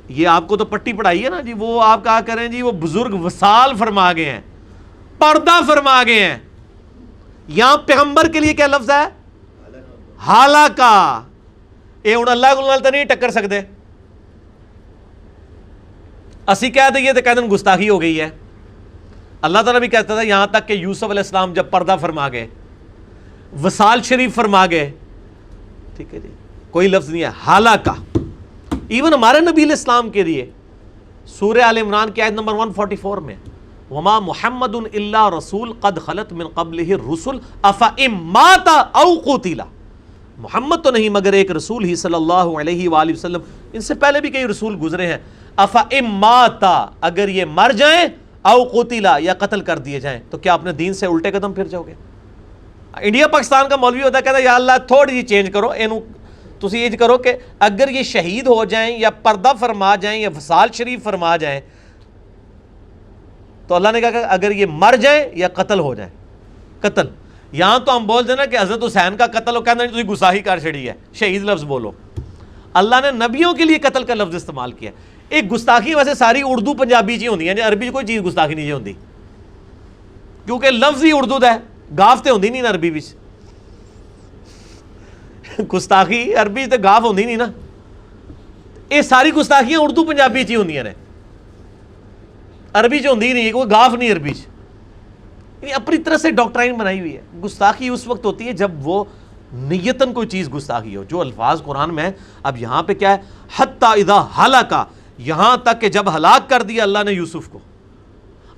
یہ آپ کو تو پٹی پڑھائی ہے نا جی، وہ آپ کہا کریں جی وہ بزرگ وصال فرما گئے ہیں، پردہ فرما گئے ہیں. یہاں پیغمبر کے لیے کیا لفظ ہے؟ ہلاکا. یہ ہوں اللہ کو تو نہیں ٹکر سکتے. اسی کہہ دئیے تو کہتے ہیں گستاخی ہو گئی ہے. اللہ تعالیٰ بھی کہتا تھا یہاں تک کہ یوسف علیہ السلام جب پردہ فرما گئے، وصال شریف فرما گئے، ٹھیک ہے جی، کوئی لفظ نہیں ہے ہلاکا. ایون ہمارے نبی علیہ السلام کے لیے سورہ آل عمران کی آیت نمبر 144 میں، وما محمد الا رسول قد خلت من قبلہ الرسل افئن مات او قتل، محمد تو نہیں مگر ایک رسول ہی صلی اللہ علیہ وآلہ وسلم، ان سے پہلے بھی کئی رسول گزرے ہیں. افئن مات، اگر یہ مر جائیں، او قتل، یا قتل کر دیے جائیں، تو کیا اپنے دین سے الٹے قدم پھر جاؤ گے؟ انڈیا پاکستان کا مولوی ہوتا ہے کہتا ہے یا اللہ تھوڑی جی چینج کرو، تسی یہ کرو کہ اگر یہ شہید ہو جائیں یا پردہ فرما جائیں یا وصال شریف فرما جائیں، تو اللہ نے کہا کہ اگر یہ مر جائیں یا قتل ہو جائیں. قتل یہاں تو ہم بول دیں نا کہ حضرت حسین کا قتل ہو، کہنا تسی گستاخی کر چھڑی ہے، شہید لفظ بولو. اللہ نے نبیوں کے لیے قتل کا لفظ استعمال کیا. ایک گستاخی ویسے ساری اردو پنجابی چی ہوندی ہے، عربی کوئی چیز گستاخی نہیں ہوندی، کیونکہ لفظ ہی اردو دا ہے، گاف تے ہوندی نہیں نا عربی وچ. گستاخی عربی تے گاف ہوندی نہیں نا، یہ ساری گستاخیاں اردو پنجابی چی ہوندیاں نے، عربی چ ہوندی نہیں، کوئی گاف نہیں عربی چ. یعنی اپنی طرح سے ڈاکٹرائن بنائی ہوئی ہے. گستاخی اس وقت ہوتی ہے جب وہ نیتاً کوئی چیز گستاخی ہو، جو الفاظ قرآن میں ہے. اب یہاں پہ کیا ہے؟ حتی اذا ہلاکا، یہاں تک کہ جب ہلاک کر دیا اللہ نے یوسف کو.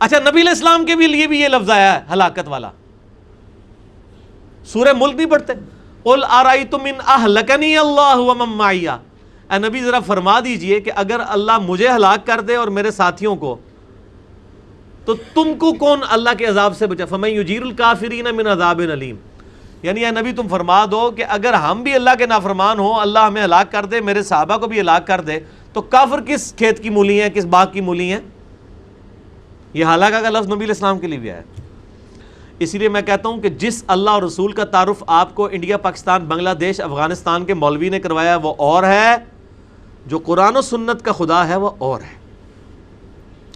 اچھا نبی علیہ السلام کے بھی لیے بھی یہ لفظ آیا ہے ہلاکت والا. سورہ ملک نہیں پڑھتے؟ قل ارأیتم ان اہلکنی اللہ ومن معی، اے نبی ذرا فرما دیجئے کہ اگر اللہ مجھے ہلاک کر دے اور میرے ساتھیوں کو، تو تم کو کون اللہ کے عذاب سے بچا؟ فمن یجیر الکافرین من عذاب علیم. یعنی اے نبی تم فرما دو کہ اگر ہم بھی اللہ کے نافرمان ہوں، اللہ ہمیں ہلاک کر دے، میرے صحابہ کو بھی ہلاک کر دے، تو کافر کس کھیت کی مولی ہیں، کس باغ کی مولی ہیں؟ یہ ہلاکہ کا لفظ نبی علیہ السلام کے لیے بھی آیا ہے. اسی لیے میں کہتا ہوں کہ جس اللہ اور رسول کا تعارف آپ کو انڈیا، پاکستان، بنگلہ دیش، افغانستان کے مولوی نے کروایا وہ اور ہے، جو قرآن و سنت کا خدا ہے وہ اور ہے.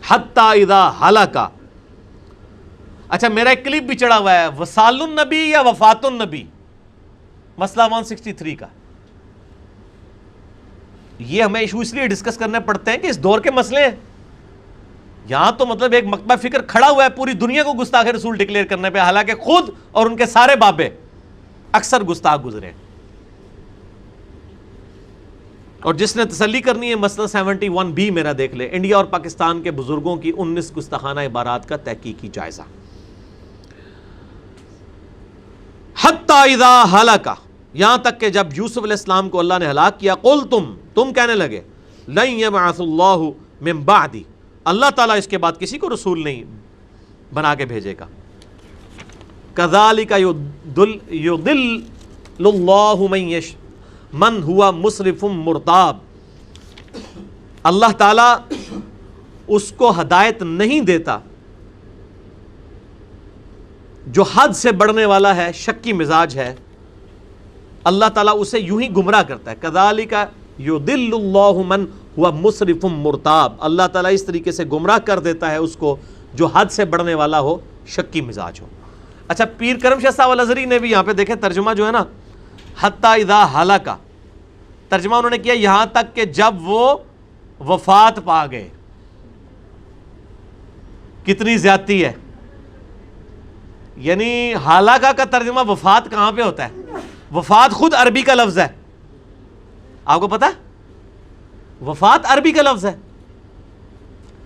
حتی اذا ہلاک. اچھا میرا ایک کلپ بھی چڑھا ہوا ہے، وصال النبی یا وفات النبی، مسئلہ 163 کا. یہ ہمیں ایشو اس لیے ڈسکس کرنے پڑتے ہیں کہ اس دور کے مسئلے ہیں. یہاں تو مطلب ایک مکتبہ فکر کھڑا ہوا ہے پوری دنیا کو گستاخ رسول ڈکلیئر کرنے پہ، حالانکہ خود اور ان کے سارے بابے اکثر گستاخ گزرے. اور جس نے تسلی کرنی ہے مسئلہ 71B میرا دیکھ لے، انڈیا اور پاکستان کے بزرگوں کی 19 گستاخانہ عبارات کا تحقیقی جائزہ. حتی اذا ہلاک، یہاں تک کہ جب یوسف علیہ السلام کو اللہ نے ہلاک کیا، تم کہنے لگے لن یبعث اللہ من بعدی، اللہ تعالیٰ اس کے بعد کسی کو رسول نہیں بنا کے بھیجے گا. کذالک یضل اللہ من ہوا مسرف مرتاب، اللہ تعالیٰ اس کو ہدایت نہیں دیتا جو حد سے بڑھنے والا ہے، شکی مزاج ہے. اللہ تعالیٰ اسے یوں ہی گمراہ کرتا ہے. کذالک یضل اللہ من ہوا مسرف مرتاب، اللہ تعالیٰ اس طریقے سے گمراہ کر دیتا ہے اس کو جو حد سے بڑھنے والا ہو، شکی مزاج ہو. اچھا پیر کرم شاہ صاحب الازہری نے بھی یہاں پہ دیکھیں ترجمہ جو ہے نا، حتی اذا ہلاک، ترجمہ انہوں نے کیا یہاں تک کہ جب وہ وفات پا گئے. کتنی زیادتی ہے، یعنی ہلاکہ کا ترجمہ وفات کہاں پہ ہوتا ہے؟ وفات خود عربی کا لفظ ہے، آپ کو پتا ہے وفات عربی کا لفظ ہے.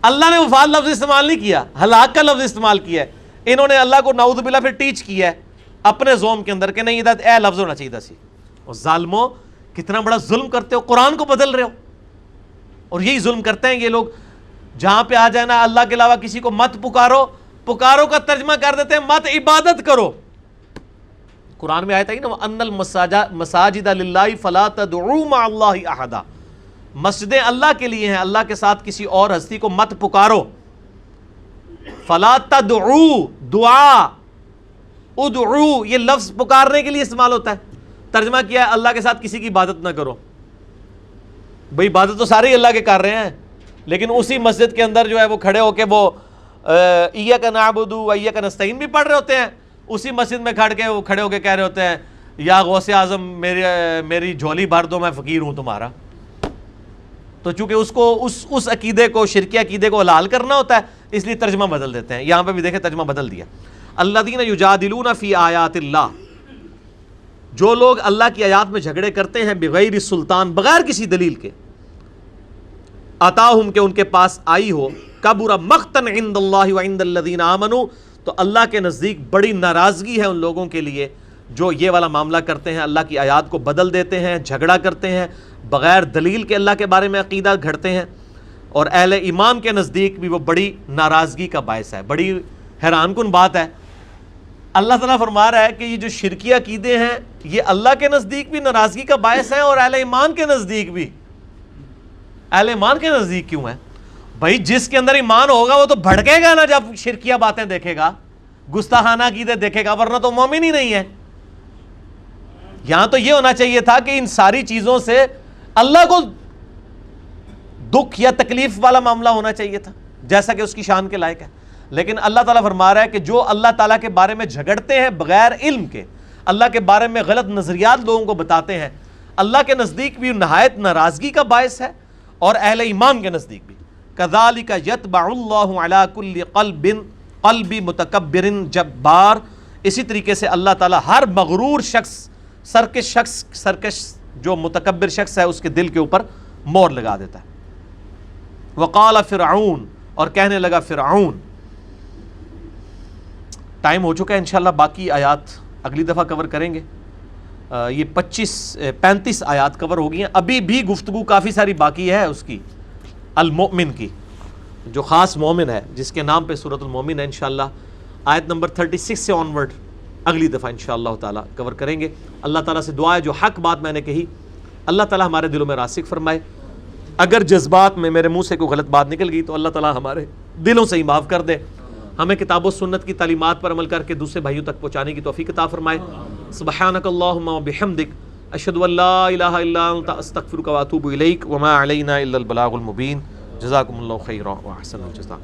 اللہ نے وفات لفظ استعمال نہیں کیا، ہلاک کا لفظ استعمال کیا ہے. انہوں نے اللہ کو نعوذ باللہ پھر ٹیچ کیا ہے اپنے زوم کے اندر کہ نہیں ادھر اے لفظ ہونا چاہیے تھا سی. اور ظالموں کتنا بڑا ظلم کرتے ہو، قرآن کو بدل رہے ہو. اور یہی ظلم کرتے ہیں یہ لوگ، جہاں پہ آ جانا اللہ کے علاوہ کسی کو مت پکارو، پکارو کا ترجمہ کر دیتے ہیں مت عبادت کرو. قرآن میں آیت ہے نا وَأَنَّ الْمَسَاجِدَ لِلَّهِ فَلَا تَدْعُوا مَعَ اللَّهِ أَحَدًا، مسجدیں اللہ کے لیے ہیں، اللہ کے ساتھ کسی اور ہستی کو مت پکارو. فَلَا تَدْعُوا، دعا، ادعو یہ لفظ پکارنے کے لیے استعمال ہوتا ہے. ترجمہ کیا ہے اللہ کے ساتھ کسی کی عبادت نہ کرو. بھئی عبادت تو سارے ہی اللہ کے کر رہے ہیں، لیکن اسی مسجد کے اندر جو ہے وہ کھڑے ہو کے وہ ایاک نعبد و ایاک نستعین بھی پڑھ رہے ہوتے ہیں. اسی مسجد میں کھڑ کے وہ کھڑے ہو کے کہہ رہے ہوتے ہیں یا غوث اعظم میری جھولی بھر دو، میں فقیر ہوں تمہارا. تو چونکہ اس کو اس عقیدے کو، شرکی عقیدے کو حلال کرنا ہوتا ہے، اس لیے ترجمہ بدل دیتے ہیں. یہاں پہ بھی دیکھیں ترجمہ بدل دیا. الذین یجادلون فی آیات اللہ، جو لوگ اللہ کی آیات میں جھگڑے کرتے ہیں بغیر سلطان، بغیر کسی دلیل کے، آتاہم کہ ان کے پاس آئی ہو، کبر مقتا عند اللہ وعند الذین آمنوا، تو اللہ کے نزدیک بڑی ناراضگی ہے ان لوگوں کے لیے جو یہ والا معاملہ کرتے ہیں، اللہ کی آیات کو بدل دیتے ہیں، جھگڑا کرتے ہیں، بغیر دلیل کے اللہ کے بارے میں عقیدہ گھڑتے ہیں. اور اہل ایمان کے نزدیک بھی وہ بڑی ناراضگی کا باعث ہے. بڑی حیران کن بات ہے، اللہ تعالیٰ فرما رہا ہے کہ یہ جو شرکی عقیدے ہیں یہ اللہ کے نزدیک بھی ناراضگی کا باعث ہیں اور اہل ایمان کے نزدیک بھی. اہل ایمان کے نزدیک کیوں ہے؟ بھائی جس کے اندر ایمان ہوگا وہ تو بھڑکے گا نا جب شرکیہ باتیں دیکھے گا، گستاخانہ عقیدے دیکھے گا، ورنہ تو مومن ہی نہیں ہے. یہاں تو یہ ہونا چاہیے تھا کہ ان ساری چیزوں سے اللہ کو دکھ یا تکلیف والا معاملہ ہونا چاہیے تھا، جیسا کہ اس کی شان کے لائق ہے. لیکن اللہ تعالیٰ فرما رہا ہے کہ جو اللہ تعالیٰ کے بارے میں جھگڑتے ہیں بغیر علم کے، اللہ کے بارے میں غلط نظریات لوگوں کو بتاتے ہیں، اللہ کے نزدیک بھی نہایت ناراضگی کا باعث ہے اور اہل ایمان کے نزدیک بھی. کذالک یطبع اللہ علی کل قلب متکبر جبار، اسی طریقے سے اللہ تعالیٰ ہر مغرور شخص، سرکش جو متکبر شخص ہے اس کے دل کے اوپر مور لگا دیتا ہے. وقال فرعون، اور کہنے لگا فرعون. ٹائم ہو چکا ہے، انشاءاللہ باقی آیات اگلی دفعہ کور کریں گے. یہ 35 آیات کور ہو گئی ہیں، ابھی بھی گفتگو کافی ساری باقی ہے اس کی، المؤمن کی، جو خاص مومن ہے جس کے نام پہ سورۃ المؤمن ہے. انشاءاللہ آیت نمبر 36 سے آنورڈ اگلی دفعہ انشاءاللہ تعالیٰ کور کریں گے. اللہ تعالیٰ سے دعا ہے جو حق بات میں نے کہی اللہ تعالیٰ ہمارے دلوں میں راسخ فرمائے. اگر جذبات میں میرے منہ سے کوئی غلط بات نکل گئی تو اللہ تعالیٰ ہمارے دلوں سے ہی معاف کر دے. ہمیں کتاب و سنت کی تعلیمات پر عمل کر کے دوسرے بھائیوں تک پہنچانے کی توفیق عطا فرمائے. سبحانک اللہم و بحمدک اشہد ان لا الہ الا انت استغفرک و اتوب الیک وما علینا الا البلاغ المبین. جزاکم اللہ خیرا و احسن الجزاء.